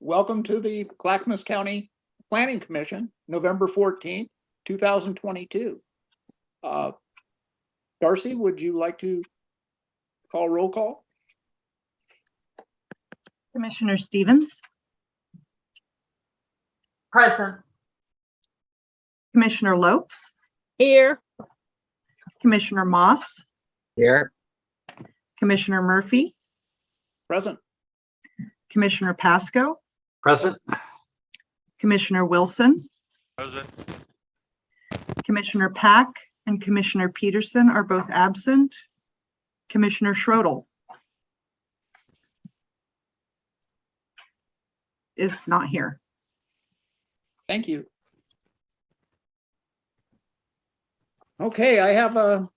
Welcome to the Clackamas County Planning Commission, November 14th, 2022. Darcy, would you like to call roll call? Commissioner Stevens, Present. Commissioner Lopes, Here. Commissioner Moss, Here. Commissioner Murphy, Present. Commissioner Pasco, Present. Commissioner Wilson, Present. Commissioner Pack, and Commissioner Peterson are both absent. Commissioner Schroedel is not here. Thank you. Okay, I have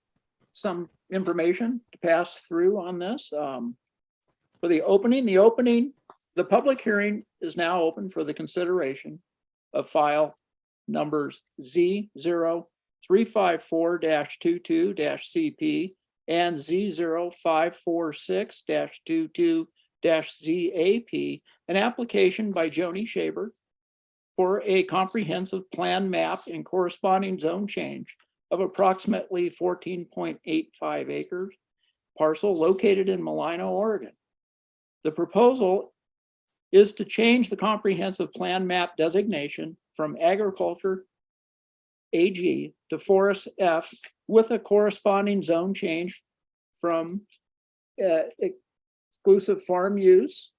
some information to pass through on this. For the public hearing is now open for the consideration of file numbers Z0354-22-CP and Z0546-22-ZAP, an application by Joni Shaver for a comprehensive plan map and corresponding zone change of approximately 14.85 acres parcel located in Malino, Oregon. The proposal is to change the comprehensive plan map designation from agriculture AG to forest F with a corresponding zone change from exclusive farm use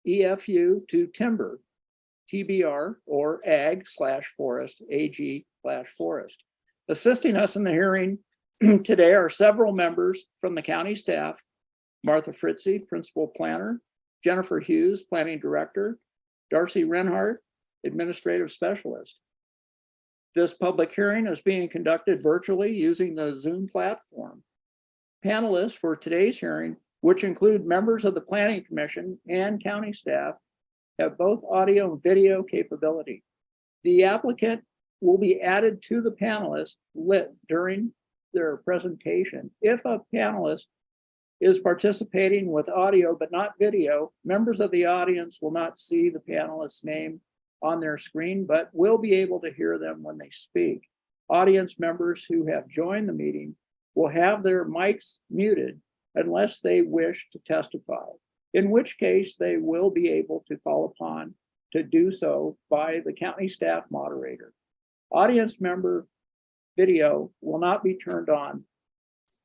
EFU to timber TBR or ag/forest AG/forest. Assisting us in the hearing today are several members from the county staff: Martha Fritzie, Principal Planner; Jennifer Hughes, Planning Director; Darcy Renhart, Administrative Specialist. This public hearing is being conducted virtually using the Zoom platform. Panelists for today's hearing, which include members of the Planning Commission and county staff, have both audio and video capability. The applicant will be added to the panelists during their presentation. If a panelist is participating with audio but not video, members of the audience will not see the panelist's name on their screen, but will be able to hear them when they speak. Audience members who have joined the meeting will have their mics muted unless they wish to testify, in which case they will be able to call upon to do so by the county staff moderator. Audience member video will not be turned on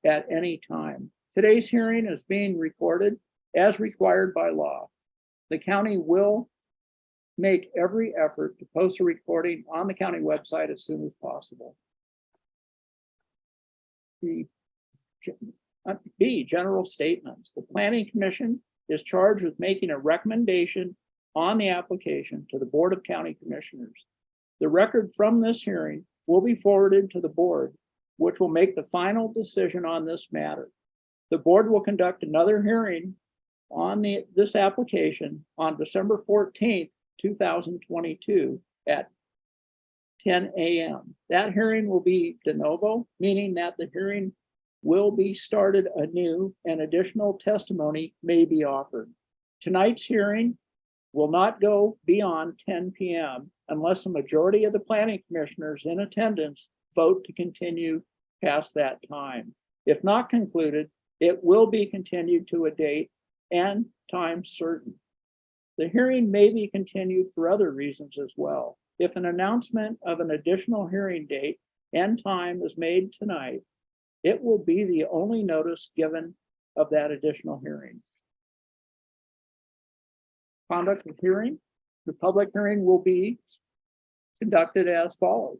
at any time. Today's hearing is being recorded as required by law. The county will make every effort to post a recording on the county website as soon as possible. B, general statements. The Planning Commission is charged with making a recommendation on the application to the Board of County Commissioners. The record from this hearing will be forwarded to the board, which will make the final decision on this matter. The board will conduct another hearing on this application on December 14th, 2022 at 10 a.m. That hearing will be de novo, meaning that the hearing will be started anew and additional testimony may be offered. Tonight's hearing will not go beyond 10 p.m. unless a majority of the planning commissioners in attendance vote to continue past that time. If not concluded, it will be continued to a date and time certain. The hearing may be continued for other reasons as well. If an announcement of an additional hearing date and time is made tonight, it will be the only notice given of that additional hearing. Conduct of hearing. The public hearing will be conducted as follows.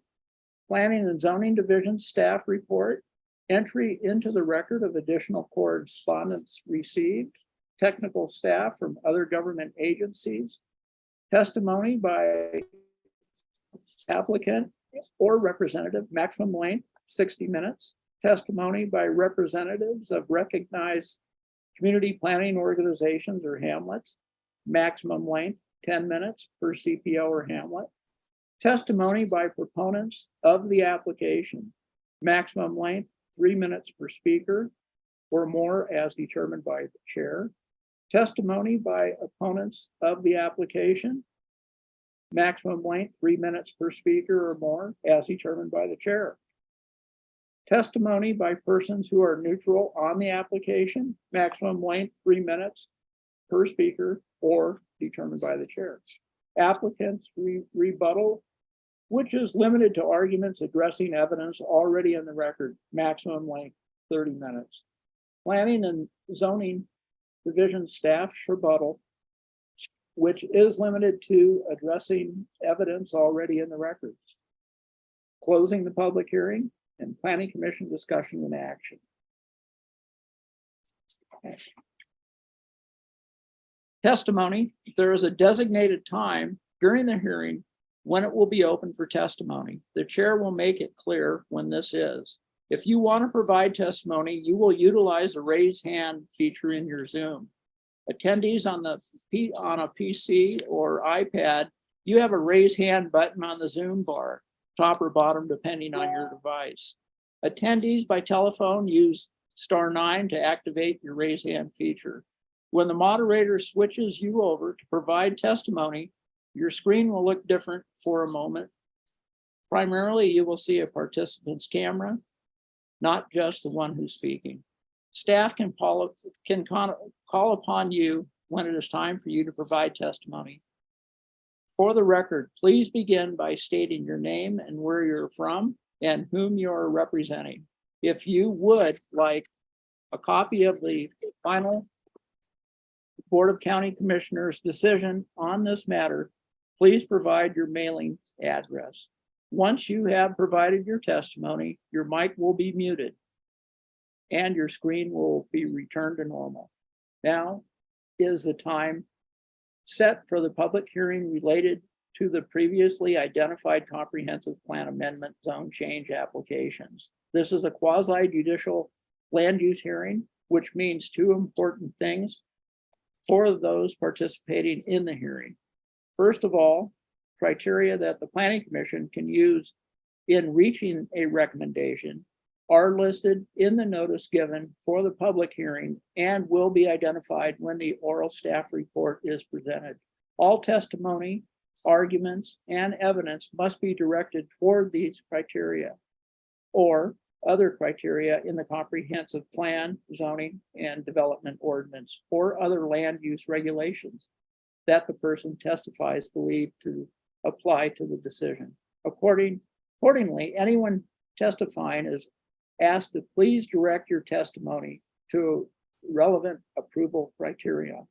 Planning and Zoning Division staff report, entry into the record of additional correspondence received, technical staff from other government agencies, testimony by applicant or representative, maximum length 60 minutes, testimony by representatives of recognized community planning organizations or hamlets, maximum length 10 minutes per CPO or hamlet, testimony by proponents of the application, maximum length 3 minutes per speaker or more as determined by the chair, Testimony by opponents of the application. Maximum length 3 minutes per speaker or more, as determined by the chair. Testimony by persons who are neutral on the application. Maximum length 3 minutes per speaker or determined by the chair. Applicants rebuttal, which is limited to arguments addressing evidence already in the record. Maximum length 30 minutes. Planning and zoning division staff rebuttal, which is limited to addressing evidence already in the records. Closing the public hearing and planning commission discussion and action. Testimony, there is a designated time during the hearing when it will be open for testimony. The chair will make it clear when this is. If you want to provide testimony, you will utilize the raise hand feature in your Zoom. Attendees on a PC or iPad, you have a raise hand button on the Zoom bar, top or bottom, depending on your device. Attendees by telephone use *9 to activate your raise hand feature. When the moderator switches you over to provide testimony, your screen will look different for a moment. Primarily, you will see a participant's camera, not just the one who's speaking. Staff can call upon you when it is time for you to provide testimony. For the record, please begin by stating your name and where you're from and whom you are representing. If you would like a copy of the final Board of County Commissioners decision on this matter, please provide your mailing address. Once you have provided your testimony, your mic will be muted and your screen will be returned to normal. Now is the time set for the public hearing related to the previously identified comprehensive plan amendment zone change applications. This is a quasi-judicial land use hearing, which means two important things for those participating in the hearing. First of all, criteria that the Planning Commission can use in reaching a recommendation are listed in the notice given for the public hearing and will be identified when the oral staff report is presented. All testimony, arguments, and evidence must be directed toward these criteria or other criteria in the comprehensive plan, zoning, and development ordinance or other land use regulations that the person testifies believed to apply to the decision. Accordingly, anyone testifying is asked to please direct your testimony to relevant approval criteria.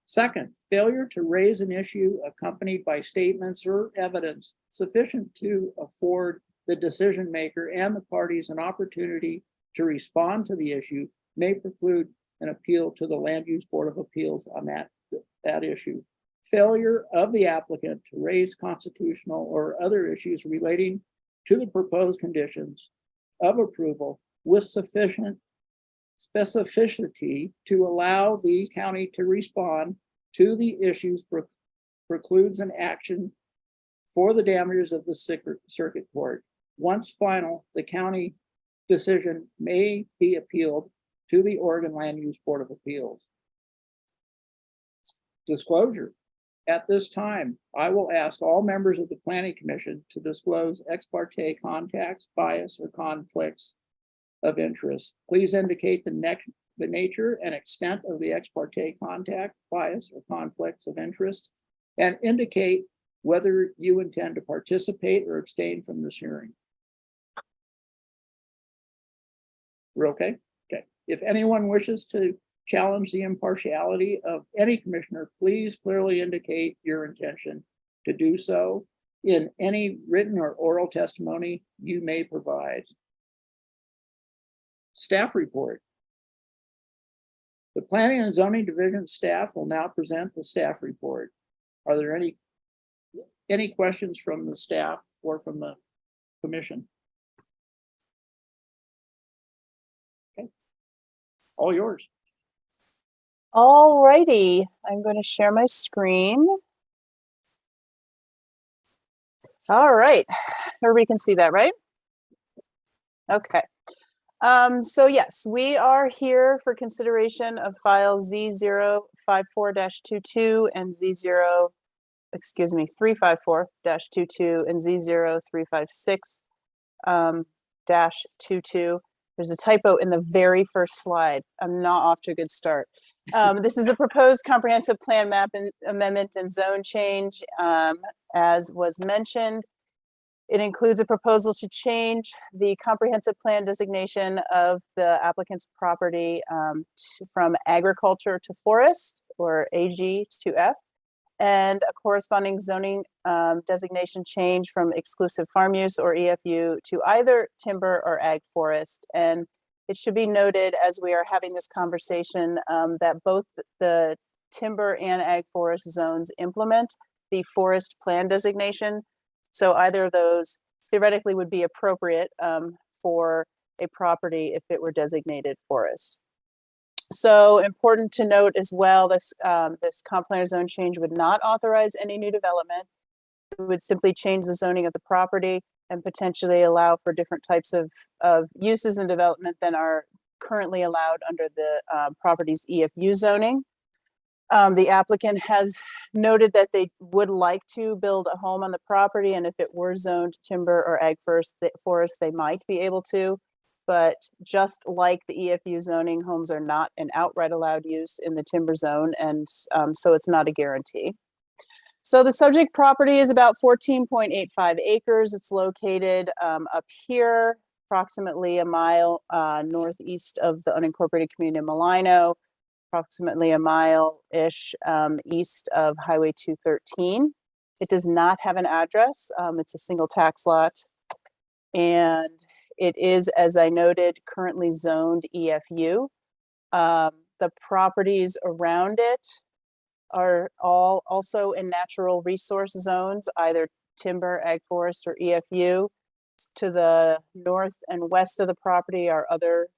Second, failure to raise an issue accompanied by statements or evidence sufficient to afford the decision maker and the parties an opportunity to respond to the issue may preclude an appeal to the Land Use Board of Appeals on that issue. Failure of the applicant to raise constitutional or other issues relating to the proposed conditions of approval with sufficient specificity to allow the county to respond to the issues precludes an action for the damages of the circuit court. Once final, the county decision may be appealed to the Oregon Land Use Board of Appeals. Disclosure. At this time, I will ask all members of the Planning Commission to disclose ex parte contacts, bias, or conflicts of interest. Please indicate the nature and extent of the ex parte contact, bias, or conflicts of interest, and indicate whether you intend to participate or abstain from this hearing. We're okay? Okay. If anyone wishes to challenge the impartiality of any commissioner, please clearly indicate your intention to do so in any written or oral testimony you may provide. Staff report. The Planning and Zoning Division staff will now present the staff report. Are there any questions from the staff or from the commission? Okay. All yours. All righty, I'm going to share my screen. All right, everybody can see that, right? Okay. So yes, we are here for consideration of file Z054-22 and Z0, excuse me, 354-22 and Z0356 dash 22. There's a typo in the very first slide. I'm not off to a good start. This is a proposed comprehensive plan map and amendment and zone change, as was mentioned. It includes a proposal to change the comprehensive plan designation of the applicant's property from agriculture to forest, or AG to F, and a corresponding zoning designation change from exclusive farm use, or EFU, to either timber or ag forest. And it should be noted, as we are having this conversation, that both the timber and ag forest zones implement the forest plan designation. So either of those theoretically would be appropriate for a property if it were designated forest. So important to note as well, this comp plan zone change would not authorize any new development. It would simply change the zoning of the property and potentially allow for different types of uses and development than are currently allowed under the property's EFU zoning. The applicant has noted that they would like to build a home on the property, and if it were zoned timber or ag forest, they might be able to. But just like the EFU zoning, homes are not an outright allowed use in the timber zone, and so it's not a guarantee. So the subject property is about 14.85 acres. It's located up here, approximately a mile northeast of the unincorporated community of Malino, approximately a mile-ish east of Highway 213. It does not have an address. It's a single tax lot. And it is, as I noted, currently zoned EFU. The properties around it are all also in natural resource zones, either timber, ag forest, or EFU. To the north and west of the property are other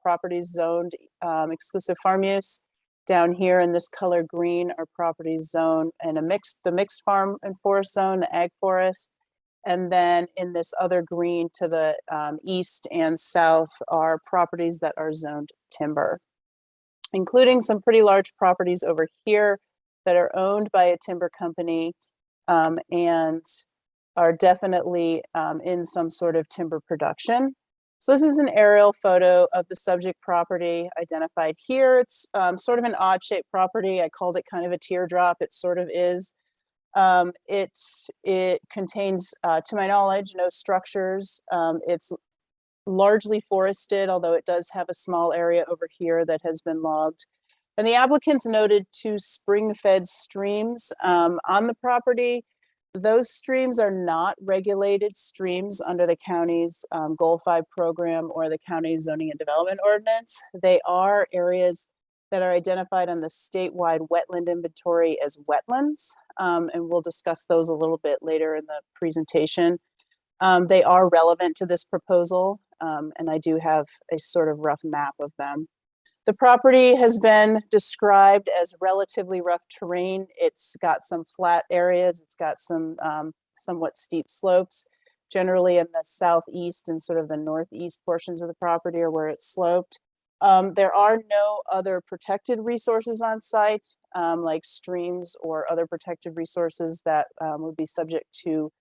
properties zoned exclusive farm use. Down here in this color green are properties zoned in the mixed farm and forest zone, the ag forest. And then in this other green to the east and south are properties that are zoned timber, including some pretty large properties over here that are owned by a timber company and are definitely in some sort of timber production. So this is an aerial photo of the subject property identified here. It's sort of an odd shaped property. I called it kind of a teardrop. It sort of is. It contains, to my knowledge, no structures. It's largely forested, although it does have a small area over here that has been logged. And the applicants noted 2 spring-fed streams on the property. Those streams are not regulated streams under the county's Goal 5 program or the county's zoning and development ordinance. They are areas that are identified on the statewide wetland inventory as wetlands. And we'll discuss those a little bit later in the presentation. They are relevant to this proposal, and I do have a sort of rough map of them. The property has been described as relatively rough terrain. It's got some flat areas. It's got some somewhat steep slopes. Generally in the southeast and sort of the northeast portions of the property are where it's sloped. There are no other protected resources on site, like streams or other protected resources that would be subject to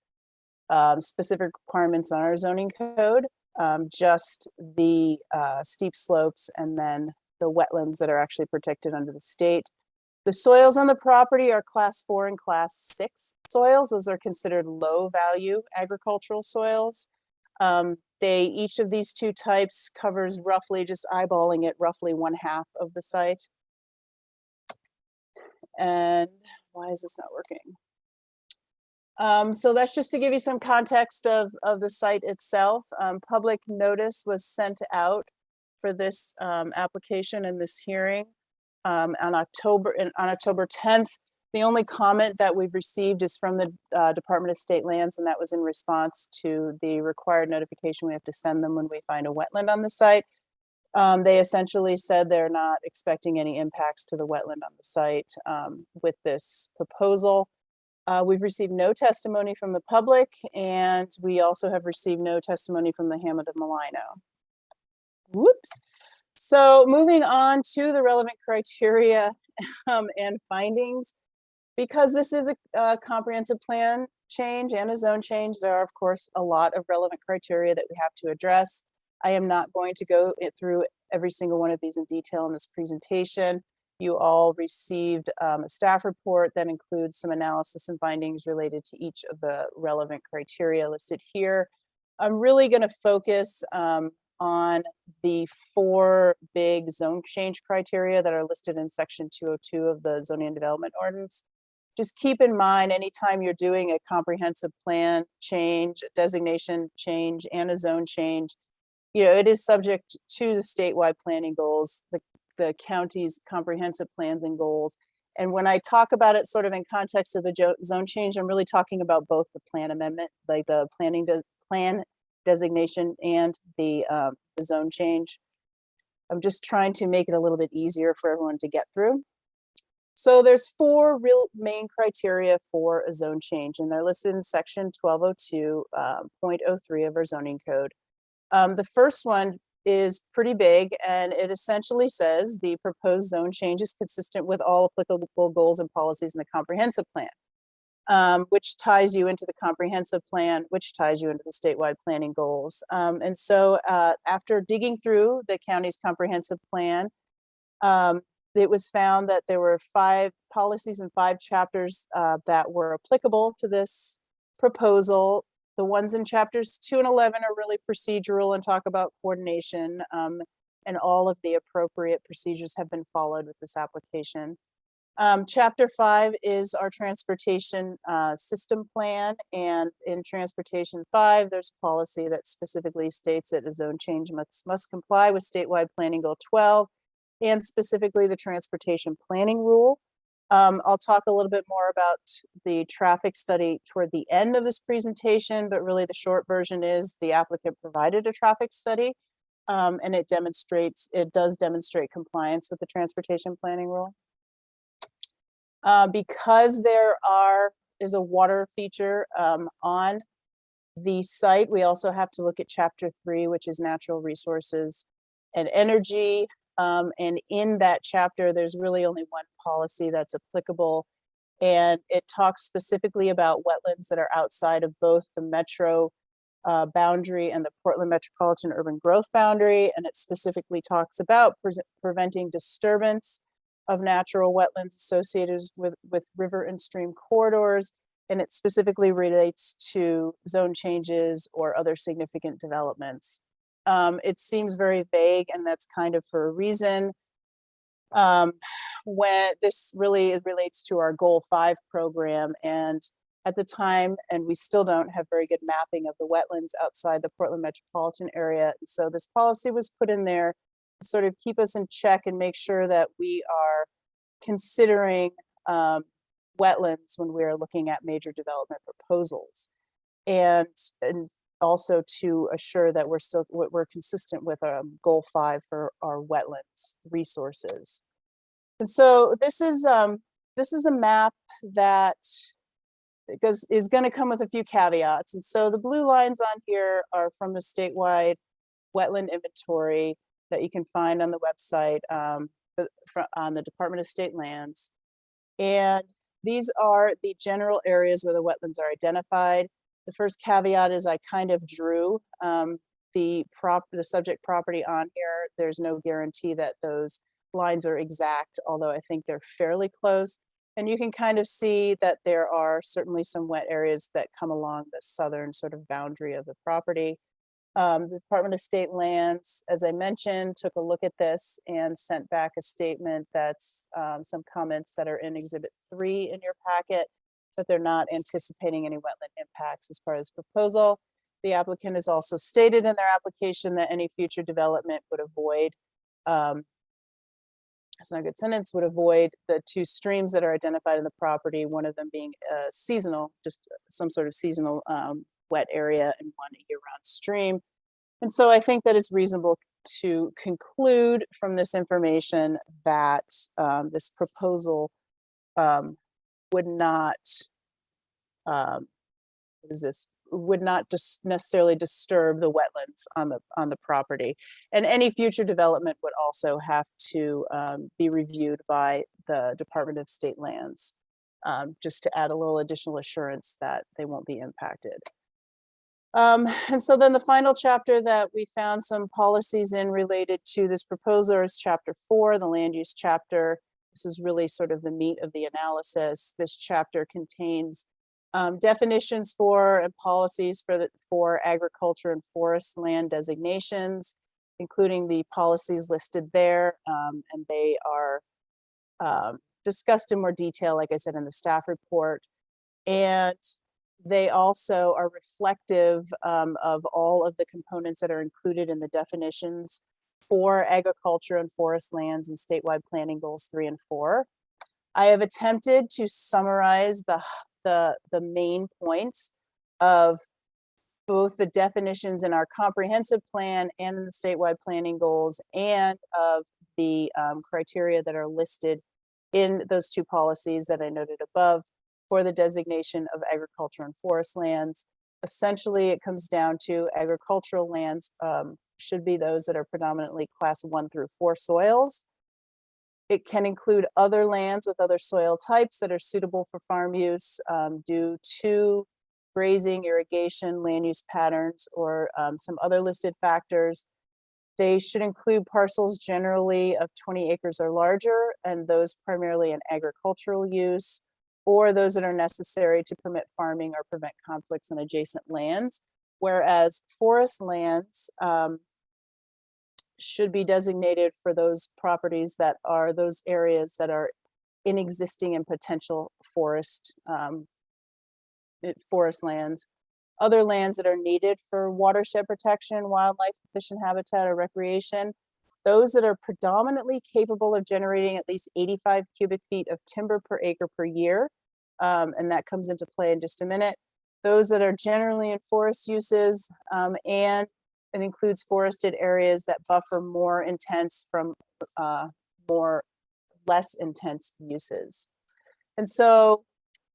specific requirements on our zoning code, just the steep slopes and then the wetlands that are actually protected under the state. The soils on the property are class 4 and class 6 soils. Those are considered low value agricultural soils. Each of these 2 types covers roughly, just eyeballing it, roughly 1/2 of the site. And why is this not working? So that's just to give you some context of the site itself. Public notice was sent out for this application and this hearing on October 10th. The only comment that we've received is from the Department of State Lands, and that was in response to the required notification we have to send them when we find a wetland on the site. They essentially said they're not expecting any impacts to the wetland on the site with this proposal. We've received no testimony from the public, and we also have received no testimony from the Hamlet of Malino. Whoops. So moving on to the relevant criteria and findings. Because this is a comprehensive plan change and a zone change, there are, of course, a lot of relevant criteria that we have to address. I am not going to go through every single one of these in detail in this presentation. You all received a staff report that includes some analysis and findings related to each of the relevant criteria listed here. I'm really going to focus on the 4 big zone change criteria that are listed in section 202 of the Zoning and Development Ordinance. Just keep in mind, anytime you're doing a comprehensive plan change, designation change, and a zone change, it is subject to the statewide planning goals, the county's comprehensive plans and goals. And when I talk about it sort of in context of the zone change, I'm really talking about both the plan amendment, like the plan designation and the zone change. I'm just trying to make it a little bit easier for everyone to get through. So there's 4 real main criteria for a zone change, and they're listed in section 1202.03 of our zoning code. The first one is pretty big, and it essentially says the proposed zone change is consistent with all applicable goals and policies in the comprehensive plan, which ties you into the comprehensive plan, which ties you into the statewide planning goals. And so after digging through the county's comprehensive plan, it was found that there were 5 policies and 5 chapters that were applicable to this proposal. The ones in chapters 2 and 11 are really procedural and talk about coordination, and all of the appropriate procedures have been followed with this application. Chapter 5 is our transportation system plan, and in transportation 5, there's policy that specifically states that a zone change must comply with statewide planning goal 12, and specifically the transportation planning rule. I'll talk a little bit more about the traffic study toward the end of this presentation, but really the short version is the applicant provided a traffic study, and it does demonstrate compliance with the transportation planning rule. Because there's a water feature on the site, we also have to look at chapter 3, which is natural resources and energy. And in that chapter, there's really only one policy that's applicable, and it talks specifically about wetlands that are outside of both the metro boundary and the Portland Metropolitan Urban Growth boundary, and it specifically talks about preventing disturbance of natural wetlands associated with river and stream corridors, and it specifically relates to zone changes or other significant developments. It seems very vague, and that's kind of for a reason. When this really relates to our Goal 5 program, and at the time, and we still don't have very good mapping of the wetlands outside the Portland metropolitan area. So this policy was put in there to sort of keep us in check and make sure that we are considering wetlands when we're looking at major development proposals, and also to assure that we're consistent with Goal 5 for our wetlands resources. And so this is a map that is going to come with a few caveats. And so the blue lines on here are from the statewide wetland inventory that you can find on the website on the Department of State Lands. And these are the general areas where the wetlands are identified. The first caveat is I kind of drew the subject property on here. There's no guarantee that those lines are exact, although I think they're fairly close. And you can kind of see that there are certainly some wet areas that come along the southern sort of boundary of the property. The Department of State Lands, as I mentioned, took a look at this and sent back a statement that's some comments that are in Exhibit 3 in your packet, that they're not anticipating any wetland impacts as part of this proposal. The applicant has also stated in their application that any future development would avoid, that's not a good sentence, would avoid the 2 streams that are identified in the property, one of them being seasonal, just some sort of seasonal wet area, and one a year-round stream. And so I think that it's reasonable to conclude from this information that this proposal would not, would not just necessarily disturb the wetlands on the property. And any future development would also have to be reviewed by the Department of State Lands, just to add a little additional assurance that they won't be impacted. And so then the final chapter that we found some policies in related to this proposal is chapter 4, the land use chapter. This is really sort of the meat of the analysis. This chapter contains definitions for and policies for agriculture and forest land designations, including the policies listed there, and they are discussed in more detail, like I said, in the staff report. And they also are reflective of all of the components that are included in the definitions for agriculture and forest lands and statewide planning goals 3 and 4. I have attempted to summarize the main points of both the definitions in our comprehensive plan and in the statewide planning goals, and of the criteria that are listed in those 2 policies that I noted above for the designation of agriculture and forest lands. Essentially, it comes down to agricultural lands should be those that are predominantly class 1 through 4 soils. It can include other lands with other soil types that are suitable for farm use due to grazing, irrigation, land use patterns, or some other listed factors. They should include parcels generally of 20 acres or larger, and those primarily in agricultural use, or those that are necessary to permit farming or prevent conflicts in adjacent lands. Whereas forest lands should be designated for those properties that are those areas that are in existing and potential forest lands. Other lands that are needed for watershed protection, wildlife, fish and habitat, or recreation, those that are predominantly capable of generating at least 85 cubic feet of timber per acre per year, and that comes into play in just a minute. Those that are generally in forest uses, and it includes forested areas that buffer more intense from less intense uses. And so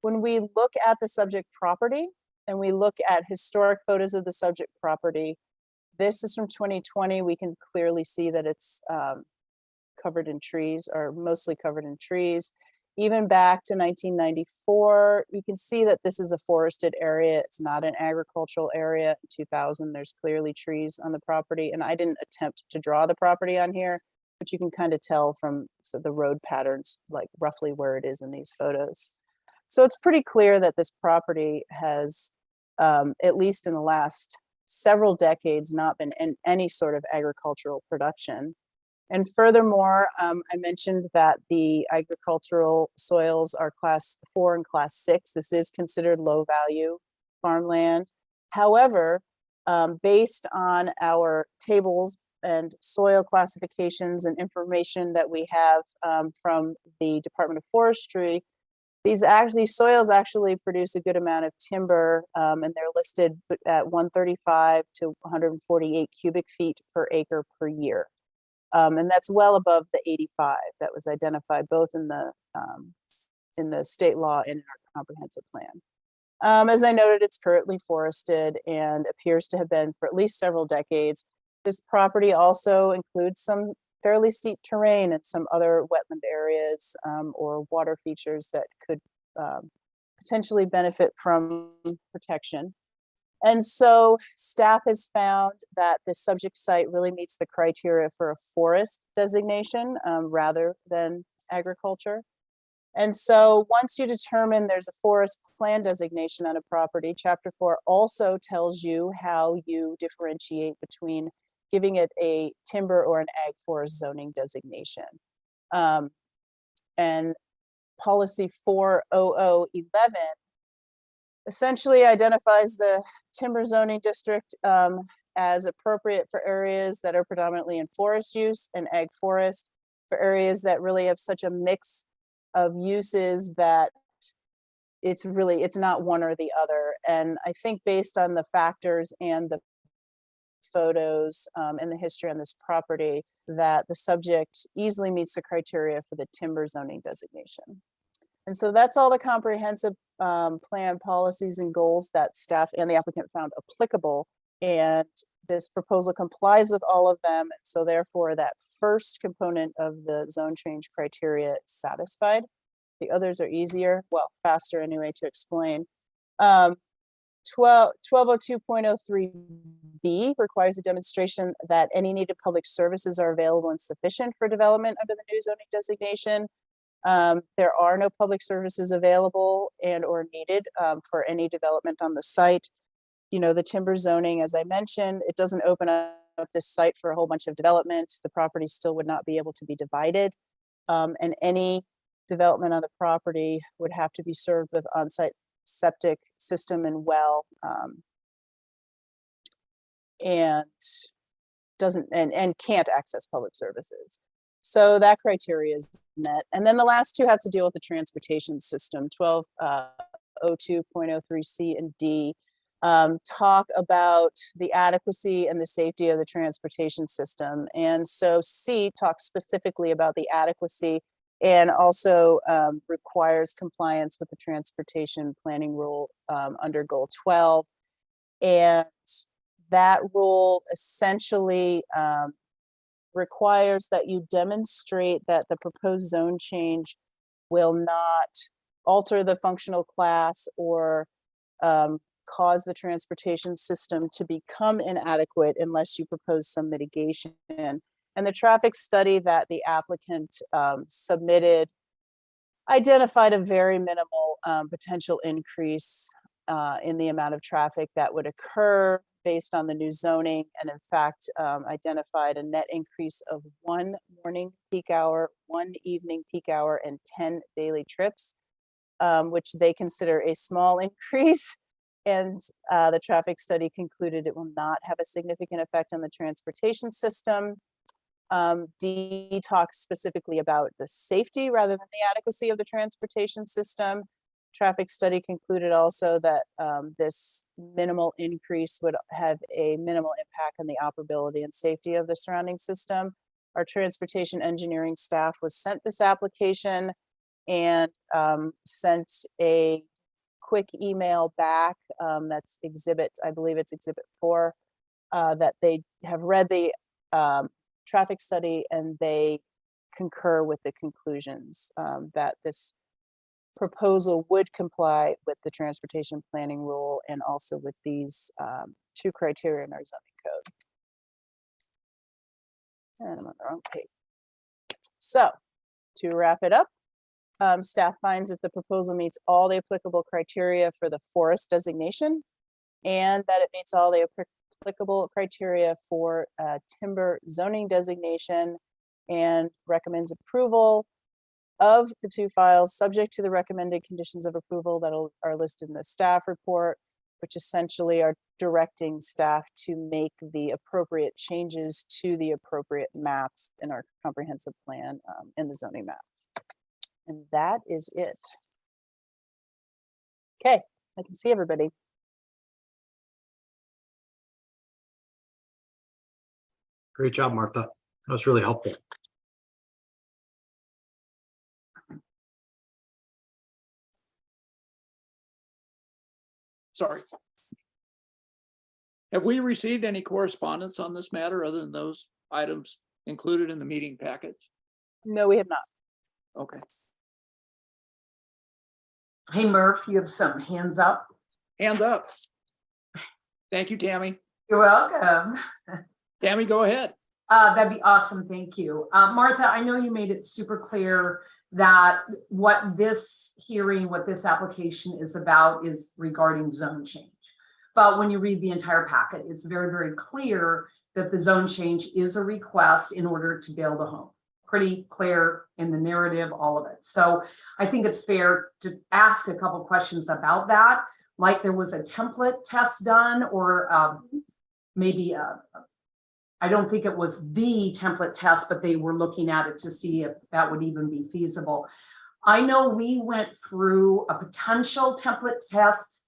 when we look at the subject property and we look at historic photos of the subject property, this is from 2020. We can clearly see that it's covered in trees, or mostly covered in trees. Even back to 1994, you can see that this is a forested area. It's not an agricultural area. In 2000, there's clearly trees on the property. And I didn't attempt to draw the property on here, but you can kind of tell from the road patterns, like roughly where it is in these photos. So it's pretty clear that this property has, at least in the last several decades, not been in any sort of agricultural production. And furthermore, I mentioned that the agricultural soils are class 4 and class 6. This is considered low value farmland. However, based on our tables and soil classifications and information that we have from the Department of Forestry, these soils actually produce a good amount of timber, and they're listed at 135 to 148 cubic feet per acre per year. And that's well above the 85 that was identified both in the state law and in our comprehensive plan. As I noted, it's currently forested and appears to have been for at least several decades. This property also includes some fairly steep terrain and some other wetland areas or water features that could potentially benefit from protection. And so staff has found that the subject site really meets the criteria for a forest designation rather than agriculture. And so once you determine there's a forest plan designation on a property, Chapter 4 also tells you how you differentiate between giving it a timber or an ag forest zoning designation. And policy 40011 essentially identifies the timber zoning district as appropriate for areas that are predominantly in forest use and ag forest, for areas that really have such a mix of uses that it's not one or the other. And I think based on the factors and the photos and the history on this property, that the subject easily meets the criteria for the timber zoning designation. And so that's all the comprehensive plan policies and goals that staff and the applicant found applicable. And this proposal complies with all of them. So therefore, that first component of the zone change criteria is satisfied. The others are easier, well, faster anyway to explain. 1202.03B requires a demonstration that any needed public services are available and sufficient for development under the new zoning designation. There are no public services available and or needed for any development on the site. You know, the timber zoning, as I mentioned, it doesn't open up this site for a whole bunch of development. The property still would not be able to be divided. And any development on the property would have to be served with on-site septic system and well, and doesn't and can't access public services. So that criteria is met. And then the last two have to deal with the transportation system. 1202.03C and D talk about the adequacy and the safety of the transportation system. And so C talks specifically about the adequacy and also requires compliance with the transportation planning rule under goal 12. And that rule essentially requires that you demonstrate that the proposed zone change will not alter the functional class or cause the transportation system to become inadequate unless you propose some mitigation. And the traffic study that the applicant submitted identified a very minimal potential increase in the amount of traffic that would occur based on the new zoning, and in fact identified a net increase of 1 morning peak hour, 1 evening peak hour, and 10 daily trips, which they consider a small increase. And the traffic study concluded it will not have a significant effect on the transportation system. D talks specifically about the safety rather than the adequacy of the transportation system. Traffic study concluded also that this minimal increase would have a minimal impact on the operability and safety of the surrounding system. Our transportation engineering staff was sent this application and sent a quick email back. That's exhibit, I believe it's exhibit 4, that they have read the traffic study and they concur with the conclusions that this proposal would comply with the transportation planning rule and also with these 2 criteria in our zoning code. And I'm on the wrong page. So to wrap it up, staff finds that the proposal meets all the applicable criteria for the forest designation and that it meets all the applicable criteria for timber zoning designation, and recommends approval of the 2 files subject to the recommended conditions of approval that are listed in the staff report, which essentially are directing staff to make the appropriate changes to the appropriate maps in our comprehensive plan in the zoning map. And that is it. Okay, I can see everybody. Great job, Martha. That was really helpful. Sorry. Have we received any correspondence on this matter other than those items included in the meeting package? No, we have not. Okay. Hey, Murph, you have some hands up. Hand up. Thank you, Tammy. You're welcome. Tammy, go ahead. That'd be awesome. Thank you. Martha, I know you made it super clear that what this hearing, what this application is about is regarding zone change. But when you read the entire packet, it's very, very clear that the zone change is a request in order to build a home. Pretty clear in the narrative, all of it. So I think it's fair to ask a couple questions about that, like there was a template test done, or maybe I don't think it was the template test, but they were looking at it to see if that would even be feasible. I know we went through a potential template test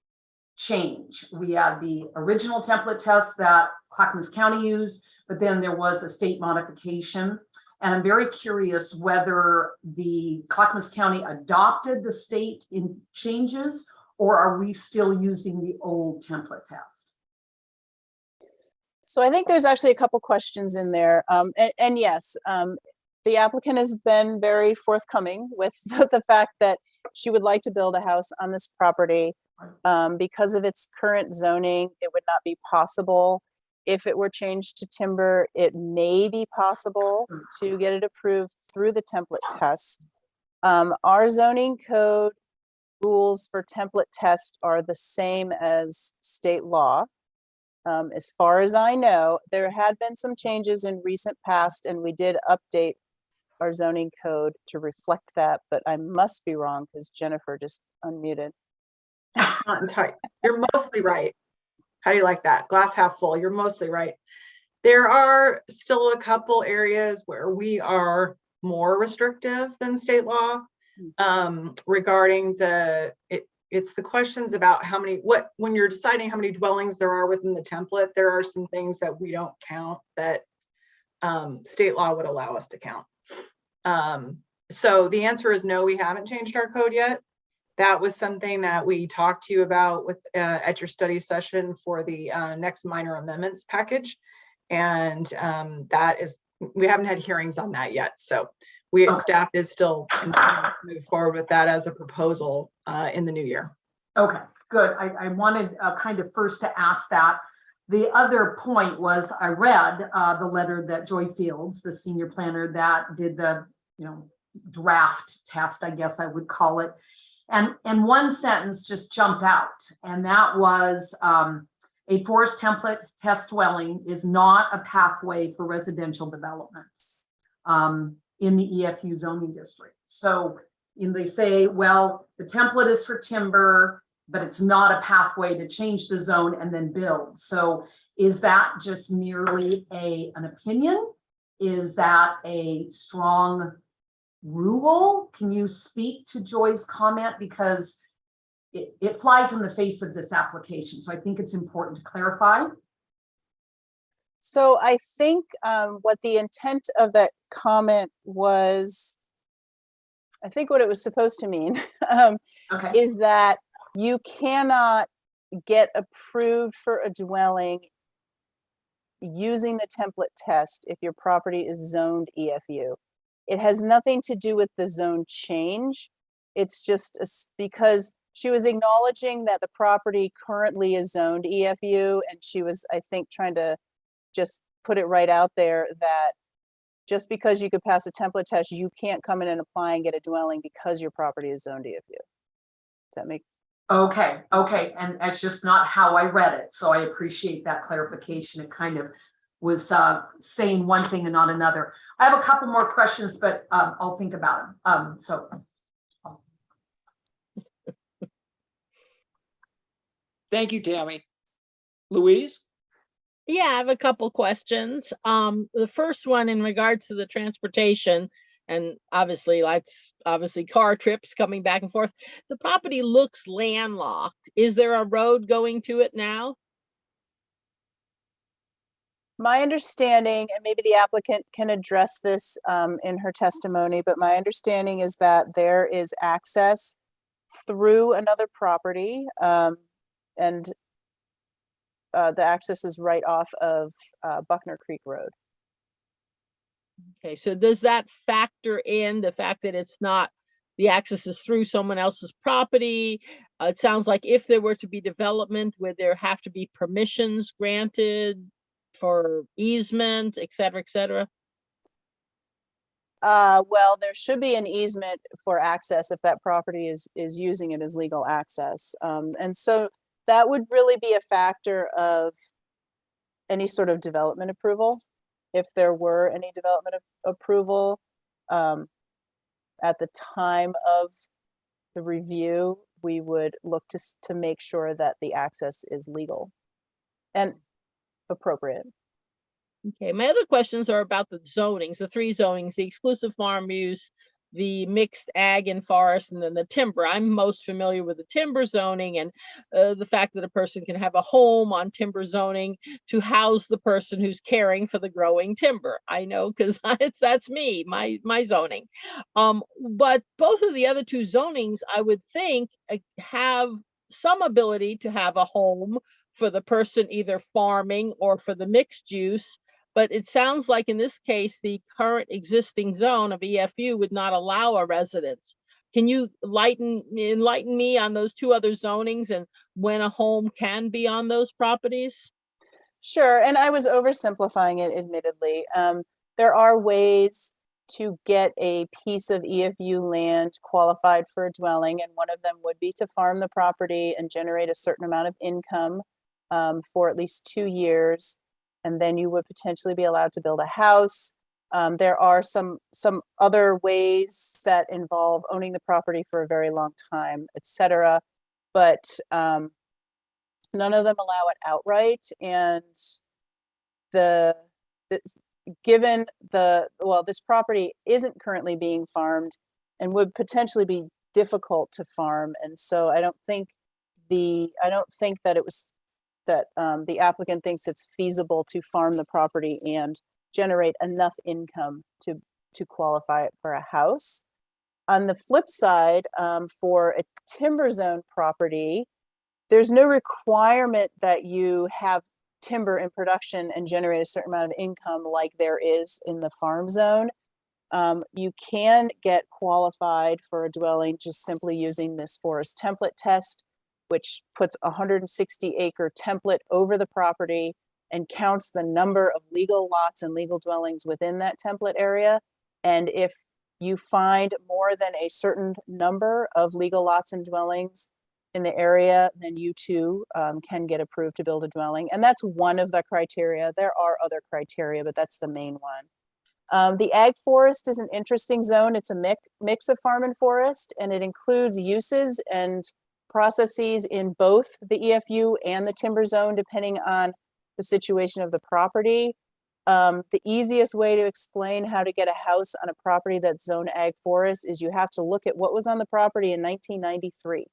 change. We had the original template test that Clackamas County used, but then there was a state modification. And I'm very curious whether the Clackamas County adopted the state in changes, or are we still using the old template test? So I think there's actually a couple questions in there. And yes, the applicant has been very forthcoming with the fact that she would like to build a house on this property. Because of its current zoning, it would not be possible. If it were changed to timber, it may be possible to get it approved through the template test. Our zoning code rules for template test are the same as state law. As far as I know, there had been some changes in recent past, and we did update our zoning code to reflect that, but I must be wrong because Jennifer just unmuted. Not entirely. You're mostly right. How do you like that? Glass half full. You're mostly right. There are still a couple areas where we are more restrictive than state law regarding it's the questions about when you're deciding how many dwellings there are within the template, there are some things that we don't count that state law would allow us to count. So the answer is no, we haven't changed our code yet. That was something that we talked to you about with at your study session for the next minor amendments package. And we haven't had hearings on that yet. So staff is still continuing to move forward with that as a proposal in the new year. Okay, good. I wanted kind of first to ask that. The other point was I read the letter that Joy Fields, the senior planner that did the draft test, I guess I would call it. And one sentence just jumped out, and that was a forest template test dwelling is not a pathway for residential development in the EFU zoning district. So they say, well, the template is for timber, but it's not a pathway to change the zone and then build. So is that just merely an opinion? Is that a strong rule? Can you speak to Joy's comment? Because it flies in the face of this application. So I think it's important to clarify. So I think what the intent of that comment was, I think what it was supposed to mean Okay. is that you cannot get approved for a dwelling using the template test if your property is zoned EFU. It has nothing to do with the zone change. It's just because she was acknowledging that the property currently is zoned EFU, and she was, I think, trying to just put it right out there that just because you could pass a template test, you can't come in and apply and get a dwelling because your property is zoned EFU. Does that make? Okay. And that's just not how I read it. So I appreciate that clarification. It kind of was saying one thing and not another. I have a couple more questions, but I'll think about them. Thank you, Tammy. Louise? Yeah, I have a couple questions. The first one in regards to the transportation, and obviously car trips coming back and forth. The property looks landlocked. Is there a road going to it now? My understanding, and maybe the applicant can address this in her testimony, but my understanding is that there is access through another property, and the access is right off of Buckner Creek Road. Okay, so does that factor in the fact that it's not, the access is through someone else's property? It sounds like if there were to be development, would there have to be permissions granted for easement, et cetera, et cetera? Well, there should be an easement for access if that property is using it as legal access. And so that would really be a factor of any sort of development approval. If there were any development approval at the time of the review, we would look to make sure that the access is legal and appropriate. Okay, my other questions are about the zonings, the three zonings, the exclusive farm use, the mixed ag and forest and then the timber. I'm most familiar with the timber zoning and the fact that a person can have a home on timber zoning to house the person who's caring for the growing timber. I know because that's me, my zoning. But both of the other two zonings, I would think, have some ability to have a home for the person either farming or for the mixed use. But it sounds like in this case, the current existing zone of EFU would not allow a residence. Can you enlighten me on those two other zonings and when a home can be on those properties? Sure, and I was oversimplifying it, admittedly. There are ways to get a piece of EFU land qualified for a dwelling, and one of them would be to farm the property and generate a certain amount of income for at least 2 years, and then you would potentially be allowed to build a house. There are some other ways that involve owning the property for a very long time, etc. But none of them allow it outright. And this property isn't currently being farmed and would potentially be difficult to farm. And so I don't think that it was that the applicant thinks it's feasible to farm the property and generate enough income to qualify it for a house. On the flip side, for a timber zone property, there's no requirement that you have timber in production and generate a certain amount of income like there is in the farm zone. You can get qualified for a dwelling just simply using this forest template test, which puts a 160-acre template over the property and counts the number of legal lots and legal dwellings within that template area. And if you find more than a certain number of legal lots and dwellings in the area, then you too can get approved to build a dwelling. And that's one of the criteria. There are other criteria, but that's the main one. The ag forest is an interesting zone. It's a mix of farm and forest, and it includes uses and processes in both the EFU and the timber zone, depending on the situation of the property. The easiest way to explain how to get a house on a property that's zone ag forest is you have to look at what was on the property in 1993.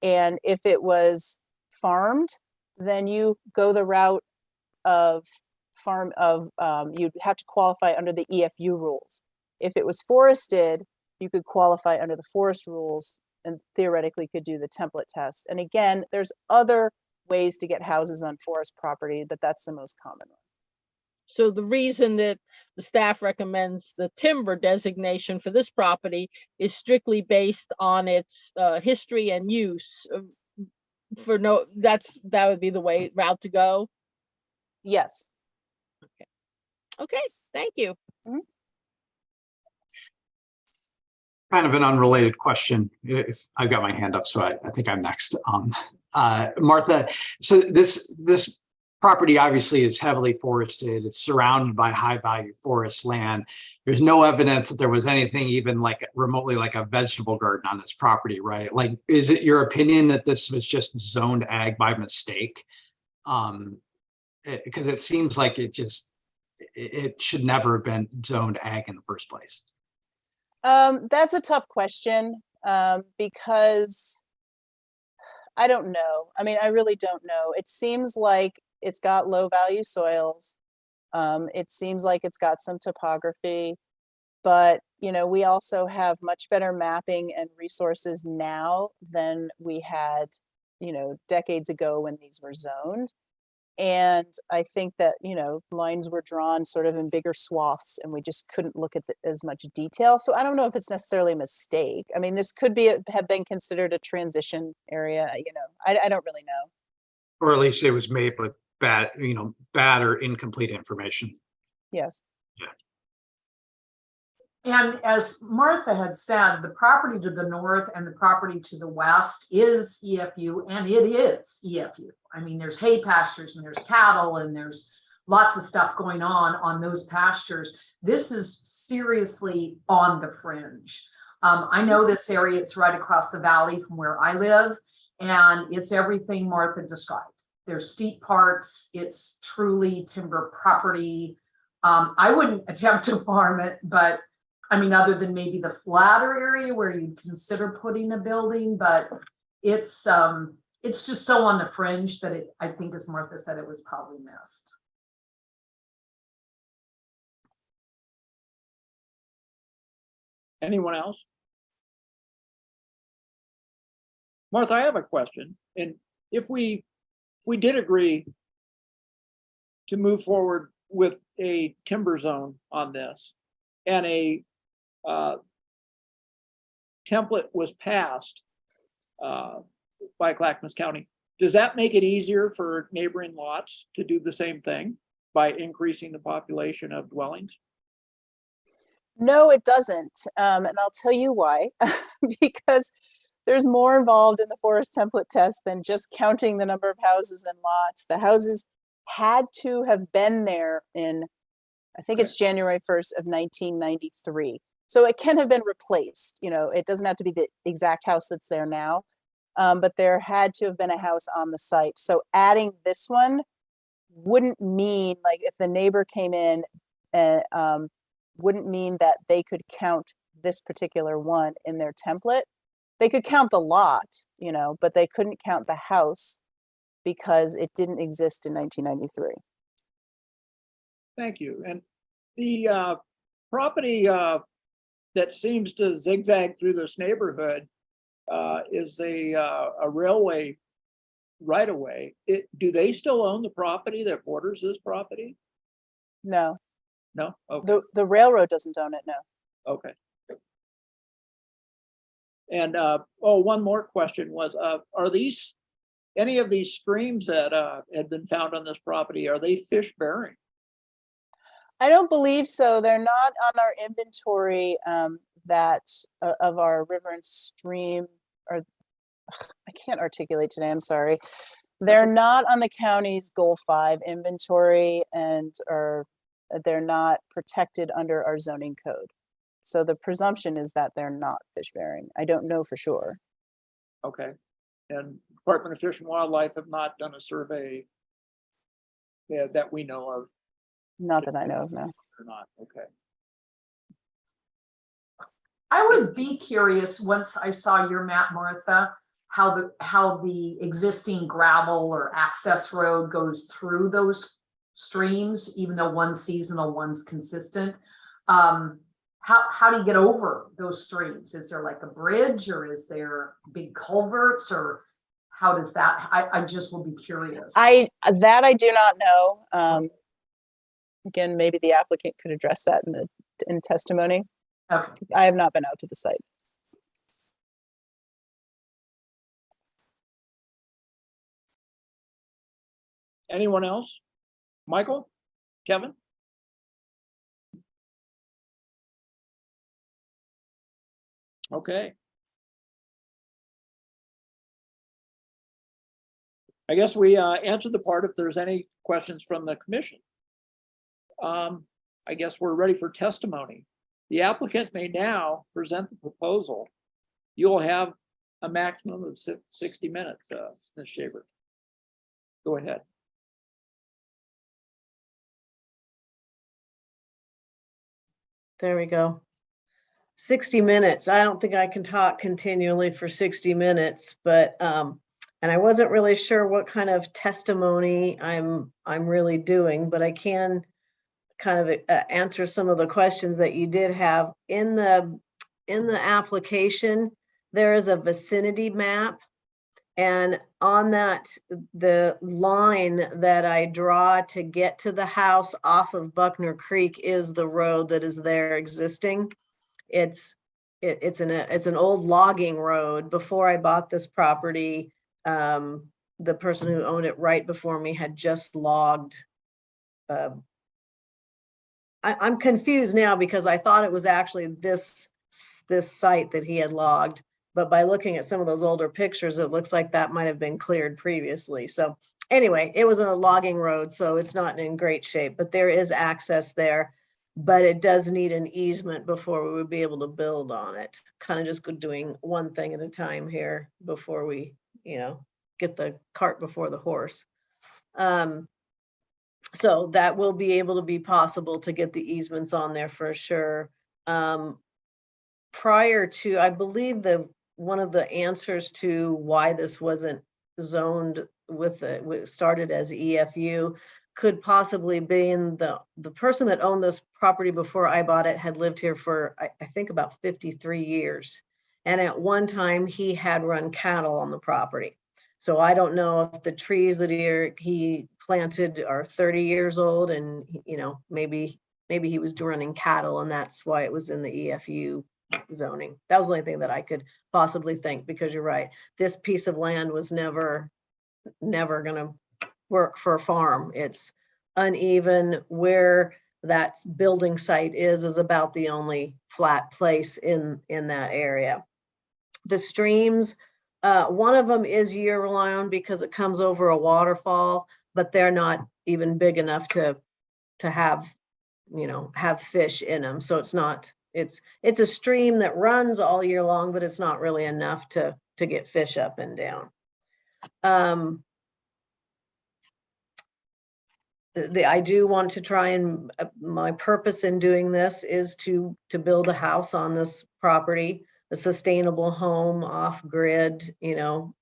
And if it was farmed, then you go the route of you'd have to qualify under the EFU rules. If it was forested, you could qualify under the forest rules and theoretically could do the template test. And again, there's other ways to get houses on forest property, but that's the most common one. So the reason that the staff recommends the timber designation for this property is strictly based on its history and use. That would be the route to go. Yes. Okay, thank you. Kind of an unrelated question. If I've got my hand up, so I think I'm next. Martha, so this property obviously is heavily forested. It's surrounded by high value forest land. There's no evidence that there was anything even like remotely like a vegetable garden on this property, right? Like, is it your opinion that this was just zoned ag by mistake? Because it seems like it should never have been zoned ag in the first place. That's a tough question because I don't know. I mean, I really don't know. It seems like it's got low value soils. It seems like it's got some topography, but we also have much better mapping and resources now than we had, decades ago when these were zoned. And I think that, lines were drawn sort of in bigger swaths and we just couldn't look at as much detail. So I don't know if it's necessarily a mistake. I mean, this could have been considered a transition area, I don't really know. Or at least it was made with bad or incomplete information. Yes. And as Martha had said, the property to the north and the property to the west is EFU, and it is EFU. I mean, there's hay pastures and there's cattle and there's lots of stuff going on those pastures. This is seriously on the fringe. I know this area, it's right across the valley from where I live, and it's everything Martha described. There's steep parts, it's truly timber property. I wouldn't attempt to farm it, but I mean, other than maybe the flatter area where you'd consider putting a building, but it's just so on the fringe that I think as Martha said, it was probably missed. Anyone else? Martha, I have a question. And if we did agree to move forward with a timber zone on this and a template was passed by Clackamas County, does that make it easier for neighboring lots to do the same thing by increasing the population of dwellings? No, it doesn't. And I'll tell you why. Because there's more involved in the forest template test than just counting the number of houses and lots. The houses had to have been there in, I think it's January 1st of 1993. So it can have been replaced. You know, it doesn't have to be the exact house that's there now, but there had to have been a house on the site. So adding this one wouldn't mean, like, if the neighbor came in, wouldn't mean that they could count this particular one in their template. They could count the lot, you know, but they couldn't count the house because it didn't exist in 1993. Thank you. And the property that seems to zigzag through this neighborhood is a railway right of way. Do they still own the property that borders this property? No, No? Okay. the railroad doesn't own it, no. Okay. And one more question was, are these, any of these streams that had been found on this property, are they fish bearing? I don't believe so. They're not on our inventory that of our river and stream, or I can't articulate today, I'm sorry. They're not on the county's Goal 5 inventory and they're not protected under our zoning code. So the presumption is that they're not fish bearing. I don't know for sure. Okay. And Department of Fish and Wildlife have not done a survey that we know of, Not that I know of, no. or not? Okay. I would be curious, once I saw your map, Martha, how the existing gravel or access road goes through those streams, even though one's seasonal, one's consistent. How do you get over those streams? Is there like a bridge, or is there big culverts, or how does that, I just will be curious. I do not know. Again, maybe the applicant could address that in testimony. Okay. I have not been out to the site. Anyone else? Michael? Kevin? Okay. I guess we answered the part if there's any questions from the commission. I guess we're ready for testimony. The applicant may now present the proposal. You will have a maximum of 60 minutes, Ms. Shaver. Go ahead. There we go. 60 minutes. I don't think I can talk continually for 60 minutes, but and I wasn't really sure what kind of testimony I'm really doing, but I can kind of answer some of the questions that you did have. In the application, there is a vicinity map, and on that, the line that I draw to get to the house off of Buckner Creek is the road that is there existing. It's an old logging road. Before I bought this property, the person who owned it right before me had just logged. I'm confused now because I thought it was actually this site that he had logged, but by looking at some of those older pictures, it looks like that might have been cleared previously. So anyway, it was a logging road, so it's not in great shape, but there is access there. But it does need an easement before we would be able to build on it. Kind of just doing one thing at a time here before we, get the cart before the horse. So that will be able to be possible to get the easements on there for sure. prior to, I believe one of the answers to why this wasn't zoned started as EFU could possibly be in the person that owned this property before I bought it had lived here for, I think about 53 years. And at one time he had run cattle on the property. So I don't know if the trees that he planted are 30 years old and, you know, maybe he was running cattle and that's why it was in the EFU zoning. That was the only thing that I could possibly think, because you're right. This piece of land was never gonna work for a farm. It's uneven. Where that building site is about the only flat place in that area. The streams, one of them is year round because it comes over a waterfall, but they're not even big enough to have, you know, have fish in them. So it's not, it's a stream that runs all year long, but it's not really enough to get fish up and down. I do want to try and, my purpose in doing this is to build a house on this property, a sustainable home off grid, you know,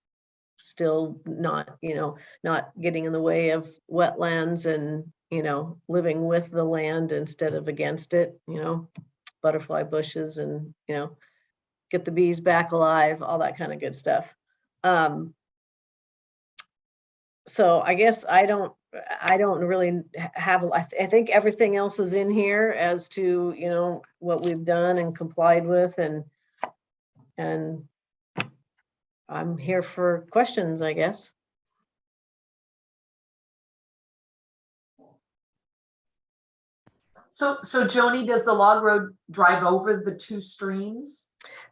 still not, you know, not getting in the way of wetlands and, you know, living with the land instead of against it, you know, butterfly bushes and, you know, get the bees back alive, all that kind of good stuff. So I guess I don't really have, I think everything else is in here as to, you know, what we've done and complied with, and I'm here for questions, I guess. So Joni, does the log road drive over the two streams?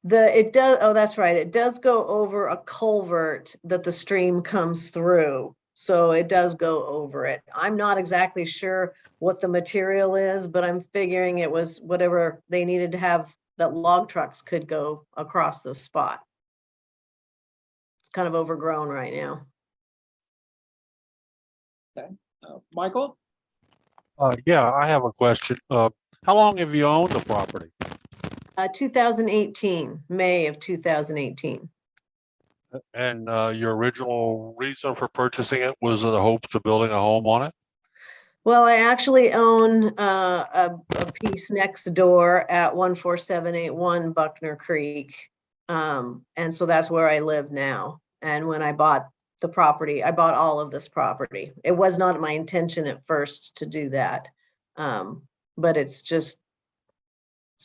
It does, oh, that's right. It does go over a culvert that the stream comes through. So it does go over it. I'm not exactly sure what the material is, but I'm figuring it was whatever they needed to have, that log trucks could go across the spot. It's kind of overgrown right now. Michael? Yeah, I have a question. How long have you owned the property? 2018, May of 2018. And your original reason for purchasing it was the hopes of building a home on it? Well, I actually own a piece next door at 14781 Buckner Creek. And so that's where I live now. And when I bought the property, I bought all of this property. It was not my intention at first to do that. But it's just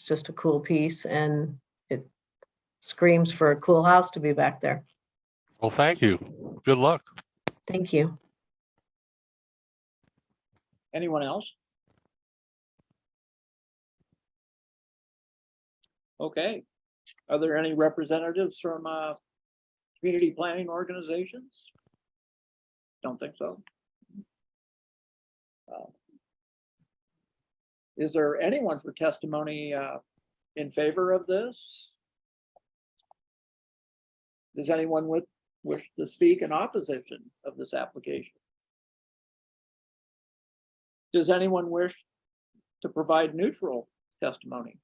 a cool piece and it screams for a cool house to be back there. Well, thank you. Good luck. Thank you. Anyone else? Okay. Are there any representatives from community planning organizations? Don't think so. Is there anyone for testimony in favor of this? Does anyone wish to speak in opposition of this application? Does anyone wish to provide neutral testimony?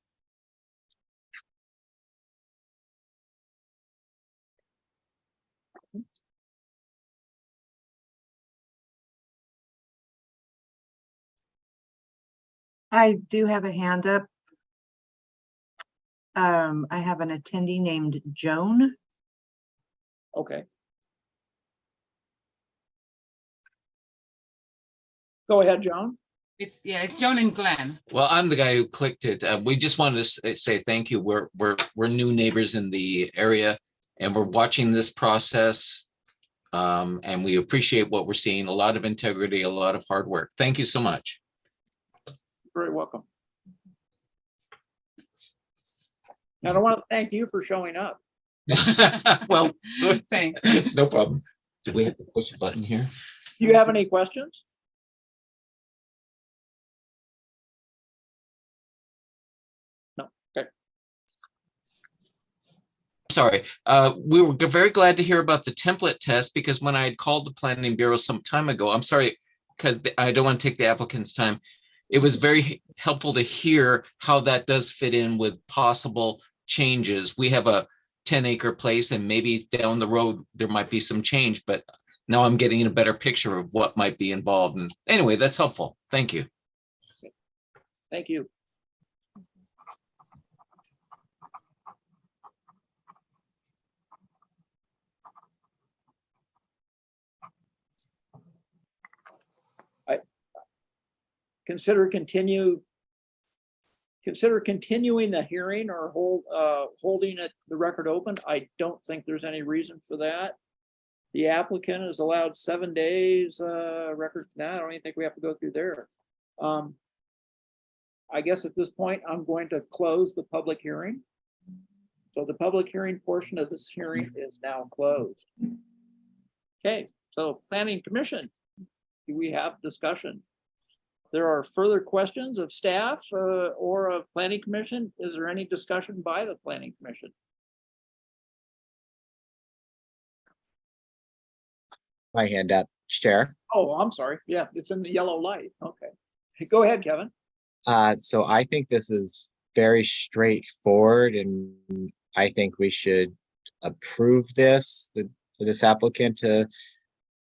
I do have a hand up. I have an attendee named Joan. Okay. Go ahead, Joan. It's Joan and Glenn. Well, I'm the guy who clicked it. We just wanted to say thank you. We're new neighbors in the area and we're watching this process. And we appreciate what we're seeing. A lot of integrity, a lot of hard work. Thank you so much. Very welcome. And I want to thank you for showing up. Well, Thanks. no problem. Do we have to push a button here? Do you have any questions? No. Okay. Sorry, we were very glad to hear about the template test because when I had called the planning bureau some time ago, I'm sorry, because I don't want to take the applicant's time. It was very helpful to hear how that does fit in with possible changes. We have a 10-acre place and maybe down the road, there might be some change, but now I'm getting a better picture of what might be involved. And anyway, that's helpful. Thank you. Thank you. Consider continuing the hearing or holding the record open. I don't think there's any reason for that. The applicant is allowed 7 days, record. Now, I don't even think we have to go through there. I guess at this point, I'm going to close the public hearing. So the public hearing portion of this hearing is now closed. Okay, so Planning Commission, do we have discussion? There are further questions of staff or of Planning Commission. Is there any discussion by the Planning Commission? My hand up, Chair. Oh, I'm sorry. Yeah, it's in the yellow light. Okay. Go ahead, Kevin. So I think this is very straightforward, and I think we should approve this, for this applicant to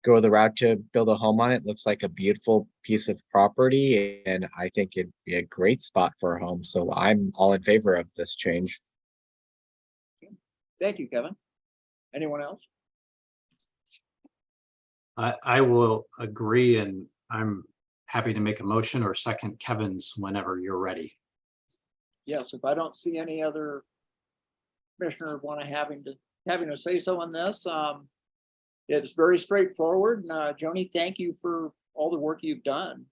go the route to build a home on it. Looks like a beautiful piece of property, and I think it'd be a great spot for a home. So I'm all in favor of this change. Thank you, Kevin. Anyone else? I will agree, and I'm happy to make a motion or second Kevin's whenever you're ready. Yes, if I don't see any other commissioner having to say so on this, it's very straightforward. And Joni, thank you for all the work you've done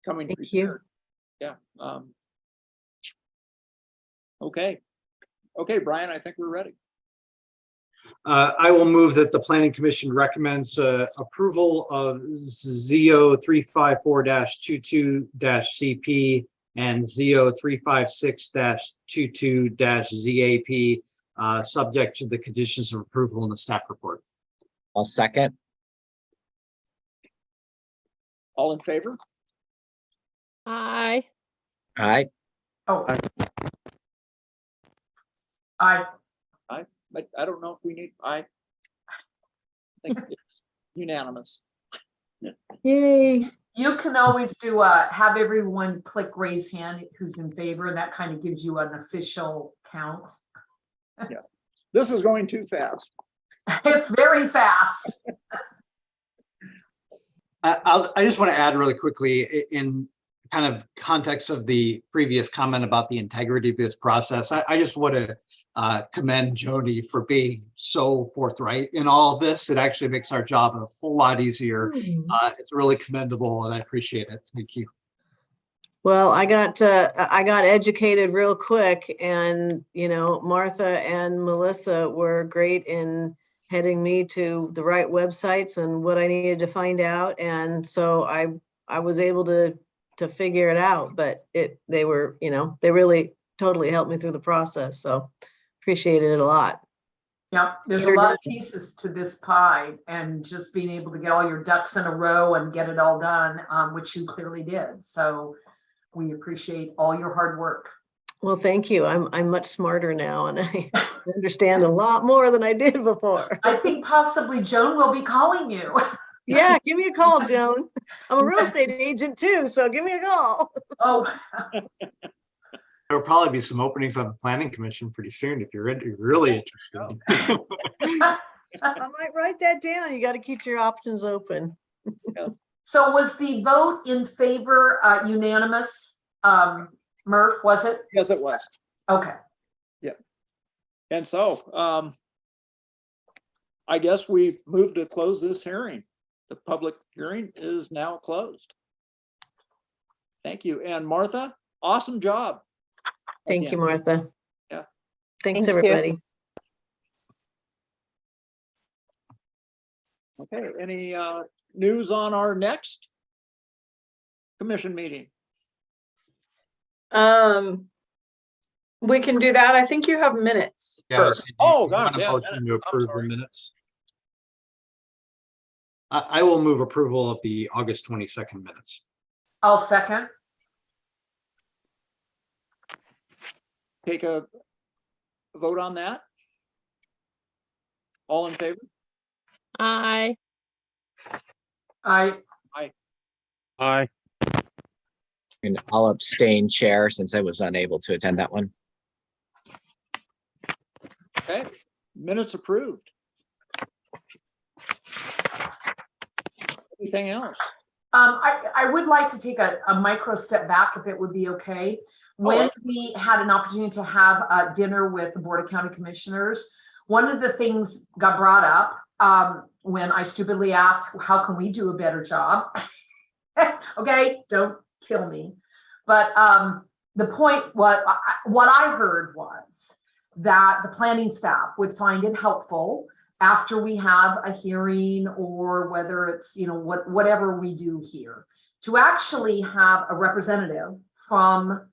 coming Thank you. prepared. Yeah. Okay. Okay, Brian, I think we're ready. I will move that the Planning Commission recommends approval of ZO 354-22-CP and ZO 356-22-ZAP, subject to the conditions of approval in the staff report. I'll second. All in favor? Aye. Aye. Oh. Aye. But I don't know if we need, I think it's unanimous. Yay. You can always do have everyone click raise hand who's in favor, and that kind of gives you an official count. Yes. This is going too fast. It's very fast. I just want to add really quickly in kind of context of the previous comment about the integrity of this process. I just want to commend Joni for being so forthright in all of this. It actually makes our job a whole lot easier. It's really commendable, and I appreciate it. Thank you. Well, I got educated real quick, and Martha and Melissa were great in heading me to the right websites and what I needed to find out, and so I was able to figure it out. But they were, they really totally helped me through the process. So appreciated it a lot. Yeah, there's a lot of pieces to this pie, and just being able to get all your ducks in a row and get it all done, which you clearly did. So we appreciate all your hard work. Well, thank you. I'm much smarter now, and I understand a lot more than I did before. I think possibly Joan will be calling you. Yeah, give me a call, Joan. I'm a real estate agent too, so give me a call. Oh. There'll probably be some openings on the Planning Commission pretty soon if you're really interested. I might write that down. You got to keep your options open. So was the vote in favor unanimous? Murph, was it? Yes, it was. Okay. Yeah. And so I guess we moved to close this hearing. The public hearing is now closed. Thank you. And Martha, awesome job. Thank you, Martha. Yeah. Thanks, Thank you. everybody. Okay, any news on our next commission meeting? We can do that. I think you have minutes. first. Oh, You want gosh, a yeah, motion to I'm approve the sorry. minutes. I will move approval of the August 22nd minutes. I'll second. Take a vote on that? All in favor? Aye. I, Aye. And I'll abstain, Chair, since I was unable to attend that one. Okay, minutes approved. Anything else? I would like to take a micro step back if it would be okay. When we had an opportunity to have a dinner with the Board of County Commissioners, one of the things got brought up when I stupidly asked, how can we do a better job? Okay, don't kill me. But the point, what I heard was that the planning staff would find it helpful after we have a hearing, or whether it's, whatever we do here, to actually have a representative from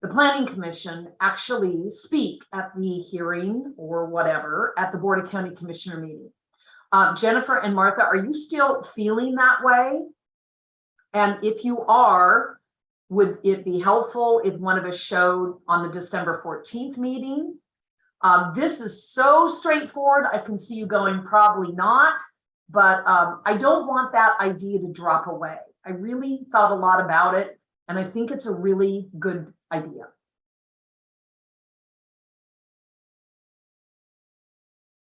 the Planning Commission actually speak at the hearing or whatever at the Board of County Commissioner meeting. Jennifer and Martha, are you still feeling that way? And if you are, would it be helpful if one of us showed on the December 14th meeting? This is so straightforward. I can see you going, probably not, but I don't want that idea to drop away. I really thought a lot about it, and I think it's a really good idea.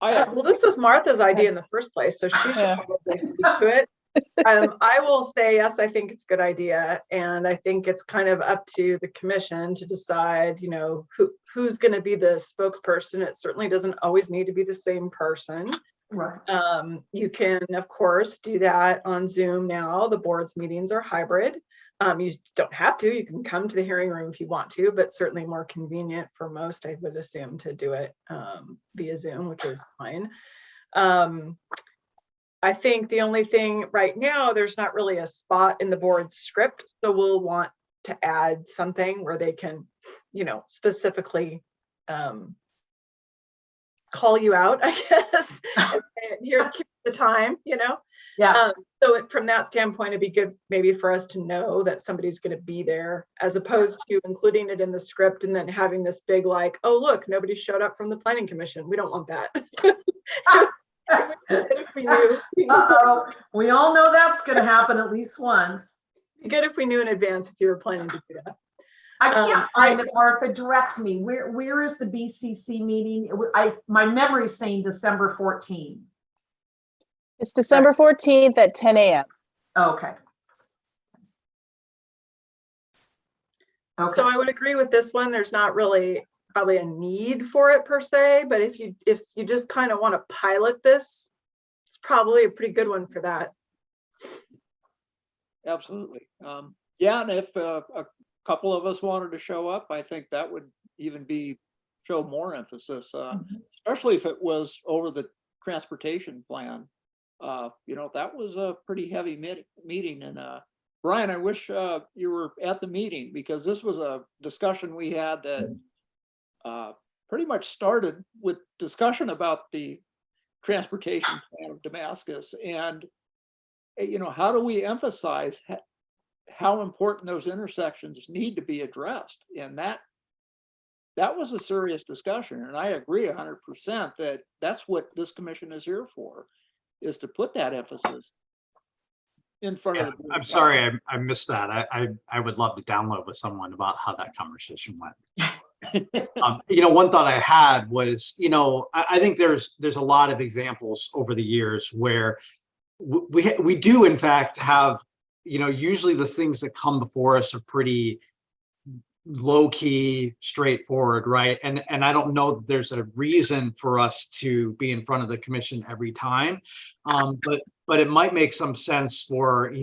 Well, this was Martha's idea in the first place, so she should Yeah. probably speak to it. I will say, yes, I think it's a good idea. And I think it's kind of up to the commission to decide, who's going to be the spokesperson. It certainly doesn't always need to be the same person. Right. You can, of course, do that on Zoom now. The board's meetings are hybrid. You don't have to. You can come to the hearing room if you want to, but certainly more convenient for most, I would assume, to do it via Zoom, which is fine. I think the only thing right now, there's not really a spot in the board's script. So we'll want to add something where they can, specifically call you out, I guess. Here's the time, Yeah. So from that standpoint, it'd be good maybe for us to know that somebody's going to be there, as opposed to including it in the script and then having this big like, oh, look, nobody showed up from the Planning Commission. We don't want that. If we knew. Uh-oh, we all know that's going to happen at least once. Be good if we knew in advance if you were planning to do that. I can't find it, Martha. Direct me. Where is the BCC meeting? My memory's saying December 14th. It's December 14th at 10 a.m. Okay. Okay. So I would agree with this one. There's not really probably a need for it per se, but if you just kind of want to pilot this, it's probably a pretty good one for that. Absolutely. Yeah, and if a couple of us wanted to show up, I think that would even show more emphasis, especially if it was over the transportation plan. That was a pretty heavy meeting. And Brian, I wish you were at the meeting, because this was a discussion we had that pretty much started with discussion about the transportation plan of Damascus. And, how do we emphasize how important those intersections need to be addressed? And that was a serious discussion. And I agree 100% that that's what this commission is here for, is to put that emphasis in front of the board. I'm sorry, I missed that. I would love to download with someone about how that conversation went. One thought I had was, I think there's a lot of examples over the years where we do in fact have, usually the things that come before us are pretty low key, straightforward, right? And I don't know that there's a reason for us to be in front of the commission every time, but it might make some sense for,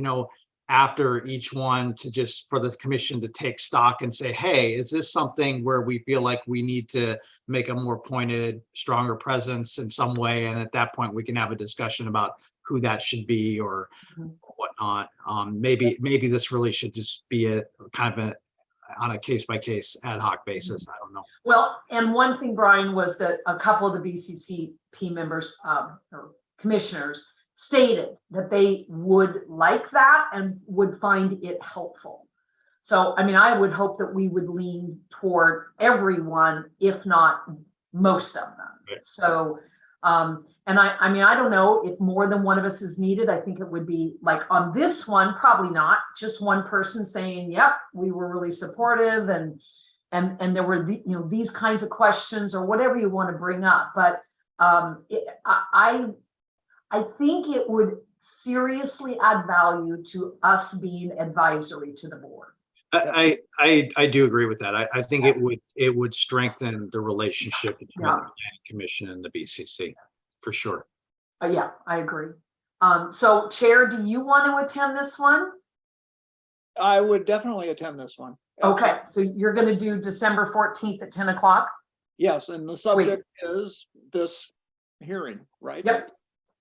after each one for the commission to take stock and say, hey, is this something where we feel like we need to make a more pointed, stronger presence in some way? And at that point, we can have a discussion about who that should be or whatnot. Maybe this really should just be a kind of on a case-by-case ad hoc basis. I don't know. Well, and one thing, Brian, was that a couple of the BCCP members or commissioners stated that they would like that and would find it helpful. So, I would hope that we would lean toward everyone, if not most of them. Right. So, and I mean, I don't know if more than one of us is needed. I think it would be like on this one, probably not, just one person saying, yep, we were really supportive and there were, these kinds of questions or whatever you want to bring up. But I think it would seriously add value to us being advisory to the board. I do agree with that. I think it would strengthen the relationship between the Planning Commission and the BCC, for sure. Yeah, I agree. So Chair, do you want to attend this one? I would definitely attend this one. Okay, so you're going to do December 14th at 10 o'clock? Yes, and the subject is this hearing, right? Yep.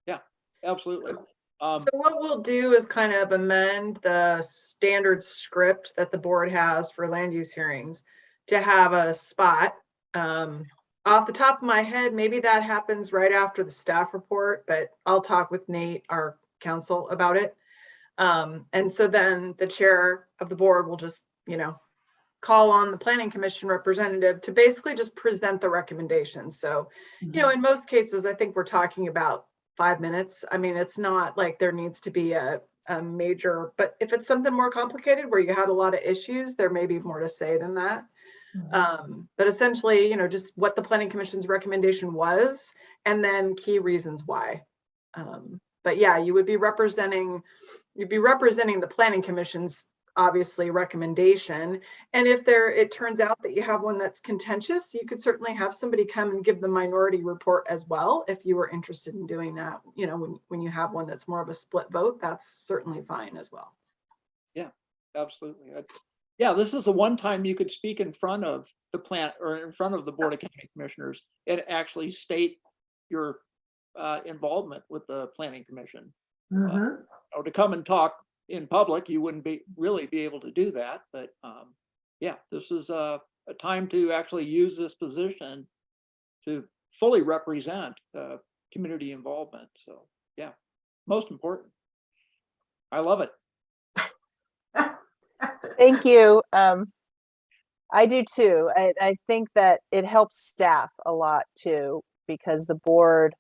Yeah, absolutely. So what we'll do is kind of amend the standard script that the board has for land use hearings to have a spot. Off the top of my head, maybe that happens right after the staff report, but I'll talk with Nate, our counsel, about it. And so then the chair of the board will just, call on the Planning Commission representative to basically just present the recommendations. So, in most cases, I think we're talking about 5 minutes. I mean, it's not like there needs to be a major, but if it's something more complicated where you had a lot of issues, there may be more to say than that. But essentially, just what the Planning Commission's recommendation was, and then key reasons why. But yeah, you would be representing the Planning Commission's obviously recommendation. And if it turns out that you have one that's contentious, you could certainly have somebody come and give the minority report as well. If you were interested in doing that, when you have one that's more of a split vote, that's certainly fine as well. Yeah, absolutely. Yeah, this is the one time you could speak in front of the plant or in front of the Board of County Commissioners and actually state your involvement with the Planning Commission. To come and talk in public, you wouldn't really be able to do that. But yeah, this is a time to actually use this position to fully represent community involvement. So yeah, most important. I love it. Thank you. I do too. I think that it helps staff a lot too, because the board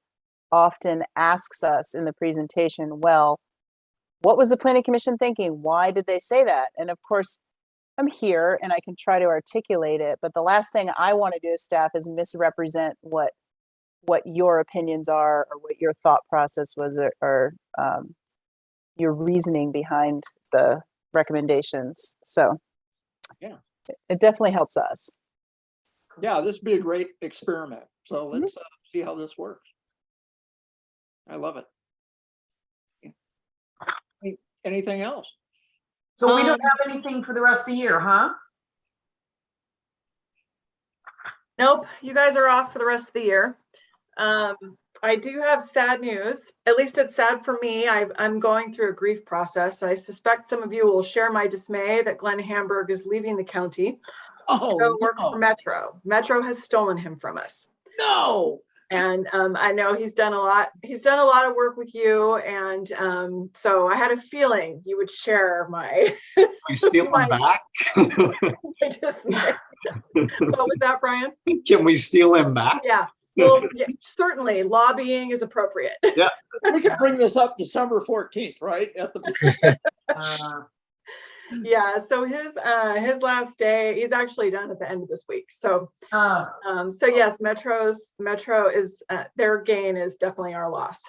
often asks us in the presentation, well, what was the Planning Commission thinking? Why did they say that? And of course, I'm here and I can try to articulate it, but the last thing I want to do as staff is misrepresent what your opinions are or what your thought process was or your reasoning behind the recommendations. So yeah, it definitely helps us. Yeah, this would be a great experiment. So let's see how this works. I love it. Anything else? So we don't have anything for the rest of the year, huh? Nope, you guys are off for the rest of the year. I do have sad news. At least it's sad for me. I'm going through a grief process. I suspect some of you will share my dismay that Glenn Hamburg is leaving the county to go work for Metro. Metro has stolen him from us. No. And I know he's done a lot. He's done a lot of work with you, and so I had a feeling you would share my. We steal him back. I just, what was that, Brian? Can we steal him back? Yeah. Well, yeah, certainly lobbying is appropriate. Yeah. We could bring this up December 14th, right? At the Yeah, so his last day, he's actually done at the end of this week. So so yes, Metro is their gain is definitely our loss.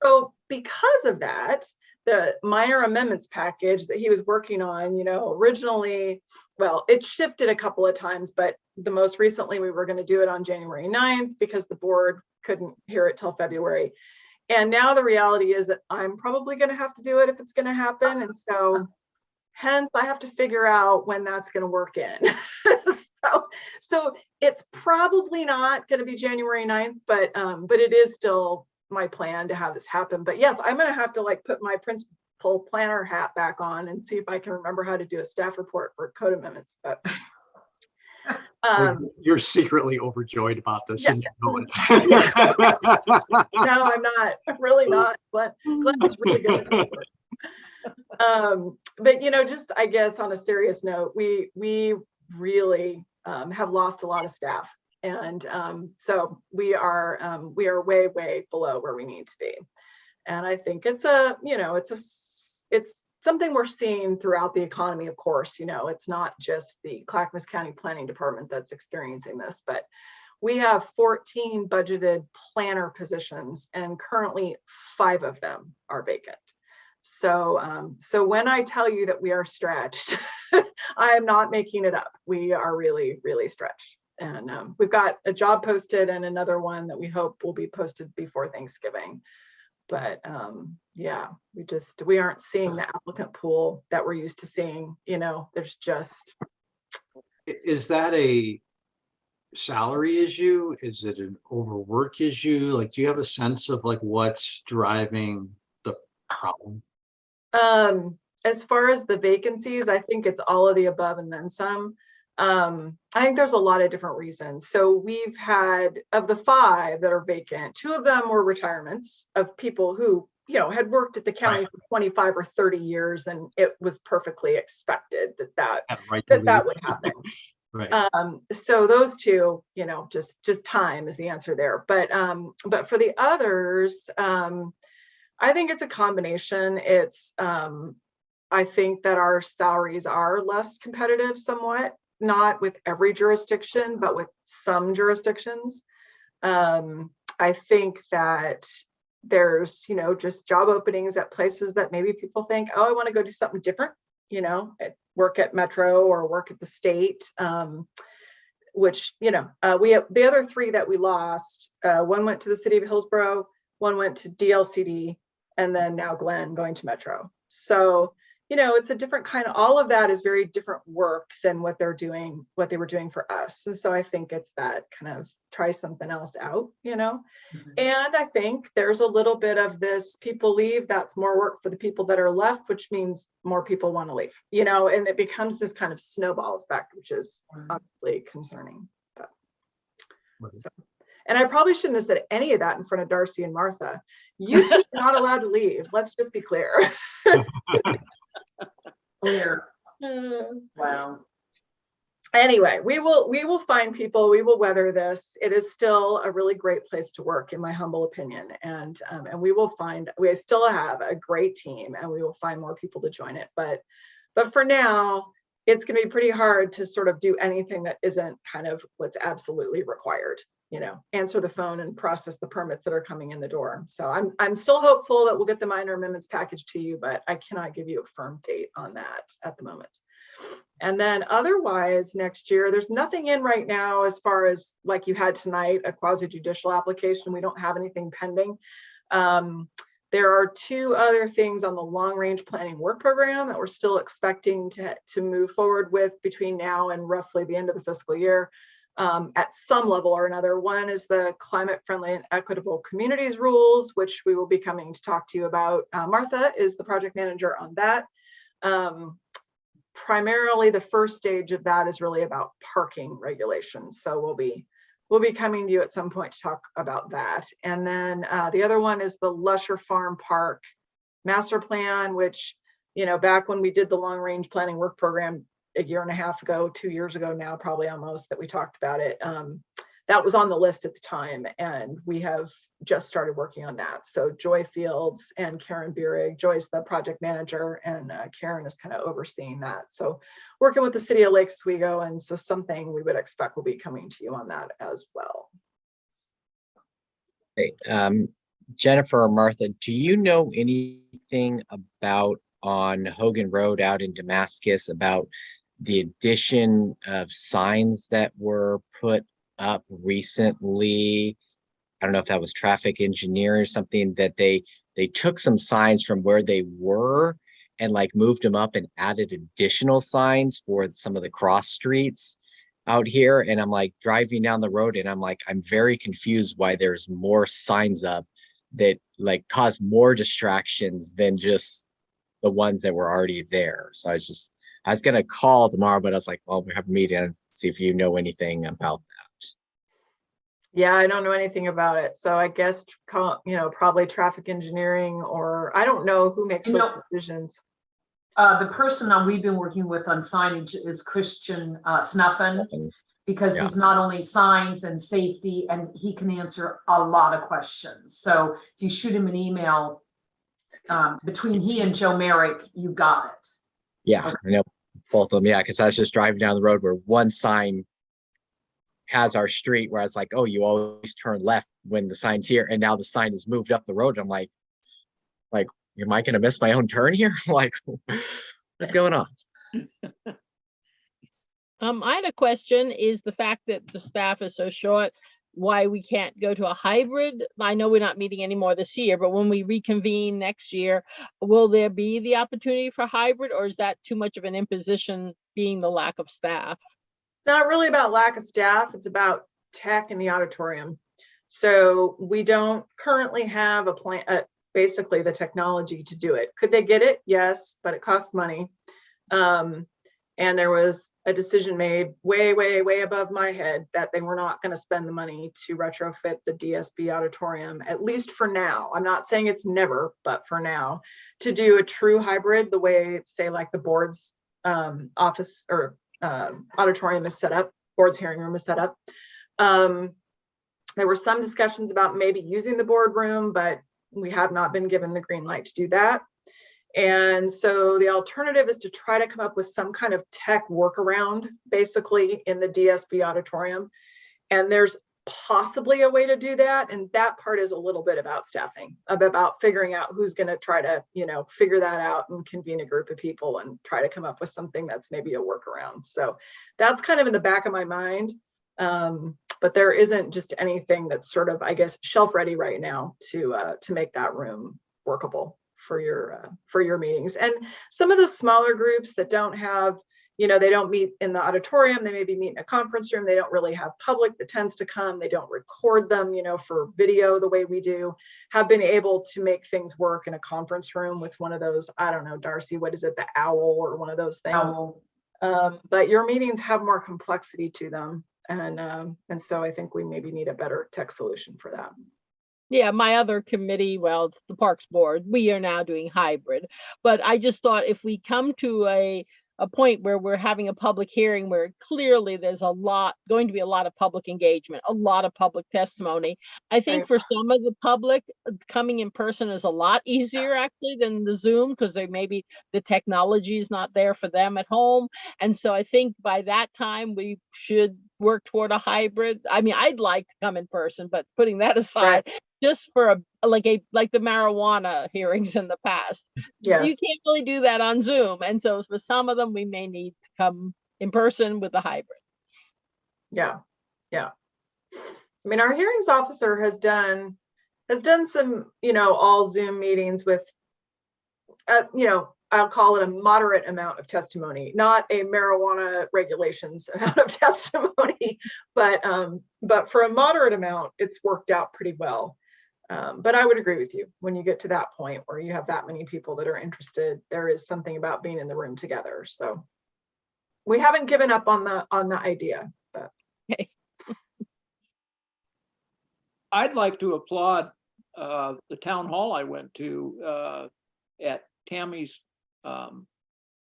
So because of that, the minor amendments package that he was working on, originally, well, it shifted a couple of times, but the most recently we were going to do it on January 9th because the board couldn't hear it till February. And now the reality is that I'm probably going to have to do it if it's going to happen. And so hence I have to figure out when that's going to work in. so it's probably not going to be January 9th, but it is still my plan to have this happen. But yes, I'm going to have to put my principal planner hat back on and see if I can remember how to do a staff report for code amendments. But you're secretly overjoyed about this. Yeah. And you know it. No, I'm not. I'm really not. Glenn is really good at that work. But just I guess on a serious note, we really have lost a lot of staff. And so we are way, way below where we need to be. And I think it's something we're seeing throughout the economy, of course. It's not just the Clackamas County Planning Department that's experiencing this, but we have 14 budgeted planner positions, and currently 5 of them are vacant. So, so when I tell you that we are stretched, I am not making it up. We are really, really stretched. And we've got a job posted and another one that we hope will be posted before Thanksgiving. But yeah, we aren't seeing the applicant pool that we're used to seeing. There's just. Is that a salary issue? Is it an overwork issue? Like, do you have a sense of like what's driving the problem? As far as the vacancies, I think it's all of the above and then some. I think there's a lot of different reasons. So we've had, of the 5 that are vacant, 2 of them were retirements of people who, had worked at the county for 25 or 30 years, and it was perfectly expected that would happen. Right. So those 2, just time is the answer there. But for the others, I think it's a combination. It's, I think that our salaries are less competitive somewhat, not with every jurisdiction, but with some jurisdictions. I think that there's, just job openings at places that maybe people think, oh, I want to go do something different, work at Metro or work at the state, which, we have the other 3 that we lost. One went to the city of Hillsborough, one went to DLCD, and then now Glenn going to Metro. So, it's a different kind of, all of that is very different work than what they were doing for us. And so I think it's that kind of try something else out, Mm-hmm. And I think there's a little bit of this, people leave, that's more work for the people that are left, which means more people want to leave, and it becomes this kind of snowball effect, which is obviously concerning. But, so. And I probably shouldn't have said any of that in front of Darcy and Martha. You 2 are not allowed to leave. Let's just be clear. Clear. Wow. Anyway, we will find people. We will weather this. It is still a really great place to work, in my humble opinion. And we still have a great team, and we will find more people to join it. But for now, it's going to be pretty hard to sort of do anything that isn't kind of what's absolutely required. Answer the phone and process the permits that are coming in the door. So I'm still hopeful that we'll get the minor amendments package to you, but I cannot give you a firm date on that at the moment. And then otherwise next year, there's nothing in right now as far as like you had tonight, a quasi judicial application. We don't have anything pending. There are 2 other things on the long range planning work program that we're still expecting to move forward with between now and roughly the end of the fiscal year. At some level or another. One is the climate friendly and equitable communities rules, which we will be coming to talk to you about. Martha is the project manager on that. Primarily the first stage of that is really about parking regulations. So we'll be coming to you at some point to talk about that. And then the other one is the Lusher Farm Park master plan, which, back when we did the long range planning work program, a year and a half ago, 2 years ago now, probably almost, that we talked about it. That was on the list at the time, and we have just started working on that. So Joy Fields and Karen Bierig, Joy's the project manager, and Karen is kind of overseeing that. So working with the city of Lake Oswego, and so something we would expect will be coming to you on that as well. Great. Jennifer or Martha, do you know anything about on Hogan Road out in Damascus about the addition of signs that were put up recently? I don't know if that was traffic engineer or something, that they took some signs from where they were and like moved them up and added additional signs for some of the cross streets out here. And I'm like driving down the road and I'm like, I'm very confused why there's more signs up that like cause more distractions than just the ones that were already there. So I was going to call tomorrow, but I was like, well, we have a meeting and see if you know anything about that. Yeah, I don't know anything about it. So I guess, probably traffic engineering, or I don't know who makes those decisions. The person that we've been working with on signage is Christian Snuffen, because Yeah. he's not only signs and safety, and he can answer a lot of questions. So if you shoot him an email, between he and Joe Merrick, you got it. Yeah, I know both of them. Yeah, because I was just driving down the road where one sign has our street, where I was like, oh, you always turn left when the sign's here, and now the sign is moved up the road. I'm like, am I gonna miss my own turn here? Like, what's going on? I had a question, is the fact that the staff is so short, why we can't go to a hybrid? I know we're not meeting anymore this year, but when we reconvene next year, will there be the opportunity for hybrid, or is that too much of an imposition being the lack of staff? Not really about lack of staff. It's about tech in the auditorium. So we don't currently have a plan, basically the technology to do it. Could they get it? Yes, but it costs money. And there was a decision made way, way, way above my head that they were not going to spend the money to retrofit the DSB auditorium, at least for now. I'm not saying it's never, but for now, to do a true hybrid, the way, say, like the board's office or auditorium is set up, board's hearing room is set up. There were some discussions about maybe using the boardroom, but we have not been given the green light to do that. And so the alternative is to try to come up with some kind of tech workaround, basically in the DSB auditorium. And there's possibly a way to do that. And that part is a little bit about staffing, about figuring out who's going to try to, figure that out and convene a group of people and try to come up with something that's maybe a workaround. So that's kind of in the back of my mind. But there isn't just anything that's sort of, I guess, shelf ready right now to make that room workable for your meetings. And some of the smaller groups that don't have, they don't meet in the auditorium, they maybe meet in a conference room, they don't really have public that tends to come, they don't record them, for video the way we do, have been able to make things work in a conference room with one of those, I don't know, Darcy, what is it, the owl or one of those things. Owl. But your meetings have more complexity to them. And so I think we maybe need a better tech solution for that. Yeah, my other committee, well, it's the Parks Board, we are now doing hybrid. But I just thought if we come to a point where we're having a public hearing where clearly there's going to be a lot of public engagement, a lot of public testimony. I think for some of the public, coming in person is a lot easier actually than the Zoom, because maybe the technology is not there for them at home. And so I think by that time we should work toward a hybrid. I mean, I'd like to come in person, but putting that aside, just for like the marijuana hearings in the past, yes, you can't really do that on Zoom. And so for some of them, we may need to come in person with a hybrid. Yeah. I mean, our hearings officer has done some, all Zoom meetings with, I'll call it a moderate amount of testimony, not a marijuana regulations amount of testimony, but for a moderate amount, it's worked out pretty well. But I would agree with you, when you get to that point where you have that many people that are interested, there is something about being in the room together. So we haven't given up on the idea, but. Okay. I'd like to applaud the town hall I went to at Tammy's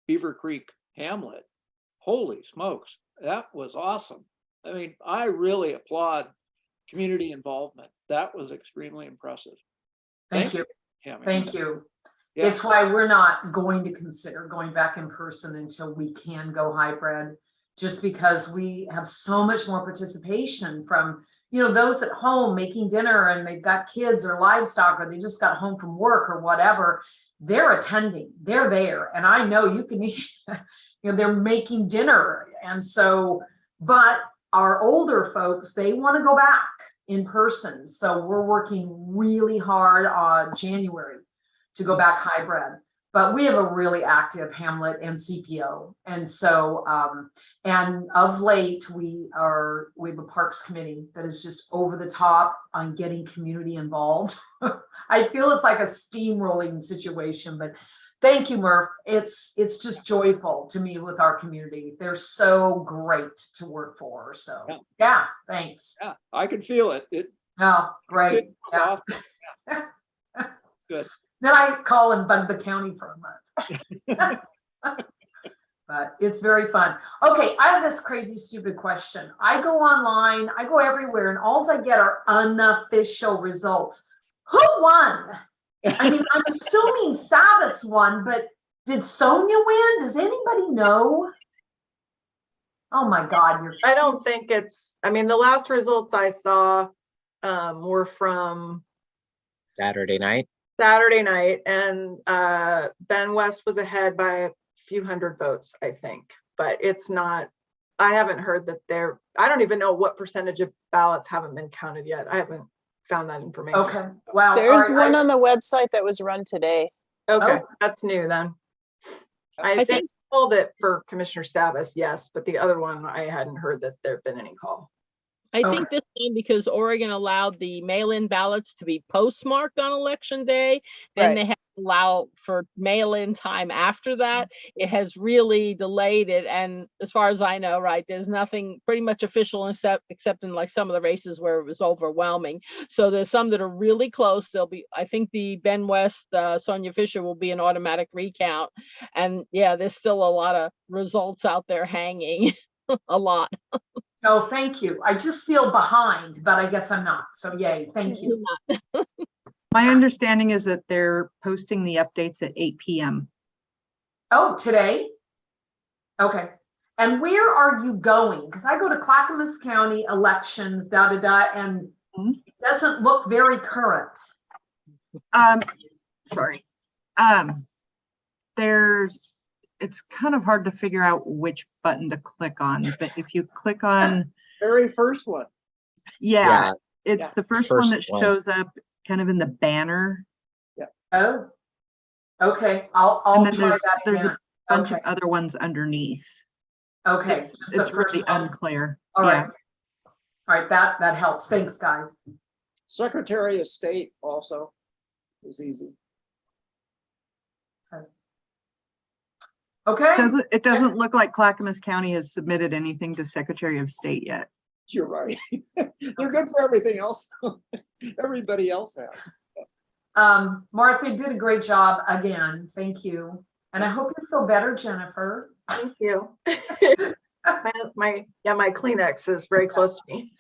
Beaver Creek Hamlet. Holy smokes, that was awesome. I mean, I really applaud community involvement. That was extremely impressive. Thank you. Tammy. Thank you. Yeah. It's why we're not going to consider going back in person until we can go hybrid, just because we have so much more participation from, those at home making dinner and they've got kids or livestock, or they just got home from work or whatever. They're attending, they're there. And I know you can, they're making dinner. And so, but our older folks, they want to go back in person. So we're working really hard on January to go back hybrid. But we have a really active Hamlet and CPO. And so, and of late, we have a parks committee that is just over the top on getting community involved. I feel it's like a steamrolling situation, but thank you, Murph. It's just joyful to me with our community. They're so great to work for. So yeah, thanks. Yeah, I could feel it. Oh, great. It was Yeah. awesome. Yeah. Good. Then I call and bug the county for a month. but it's very fun. Okay, I have this crazy stupid question. I go online, I go everywhere, and all I get are unofficial results. Who won? I mean, I'm assuming Savas won, but did Sonia win? Does anybody know? Oh my God, you're. I don't think it's, I mean, the last results I saw were from Saturday night. Saturday night, and Ben West was ahead by a few hundred votes, I think. But it's not, I haven't heard that they're, I don't even know what percentage of ballots haven't been counted yet. I haven't found that information. Okay, wow. There's all right, one on the website that was run today. Okay, Oh. that's new then. I I think think- pulled it for Commissioner Savas, yes, but the other one, I hadn't heard that there'd been any call. I think this time because Oregon allowed the mail-in ballots to be postmarked on election day, then Right. they have to allow for mail-in time after that. It has really delayed it. And as far as I know, right, there's nothing pretty much official except in like some of the races where it was overwhelming. So there's some that are really close. There'll be, I think the Ben West, Sonia Fisher will be an automatic recount. And yeah, there's still a lot of results out there hanging, a lot. Oh, thank you. I just feel behind, but I guess I'm not. So yay, thank you. My understanding is that they're posting the updates at 8 p.m. Oh, today? Okay. And where are you going? Because I go to Clackamas County elections, and it doesn't look very current. Sorry. It's kind of hard to figure out which button to click on, but if you click on, Very first one. yeah, it's Yeah. the first one First that one. shows up kind of in the banner. Oh, okay. And I'll then try that there's again. a bunch Okay. of other ones underneath. Okay. It's just the it's really first one. unclear. All Yeah. right. All right, that helps. Thanks, guys. Secretary of State also is easy. Okay. It doesn't look like Clackamas County has submitted anything to Secretary of State yet. You're right. They're good for everything else. Everybody else has. Martha, you did a great job again. Thank you. And I hope you feel better, Jennifer. Thank you. my Kleenex is very close to me.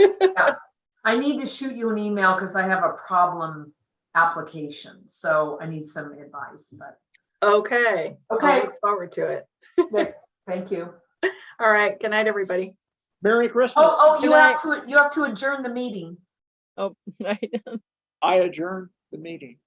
I need to shoot you an email because I have a problem application. So I need some advice, but Okay. Okay. I'll look forward to it. thank you. All right. Good night, everybody. Merry Christmas. Oh, Good night. you have to adjourn the meeting. Oh, right. I adjourn the meeting.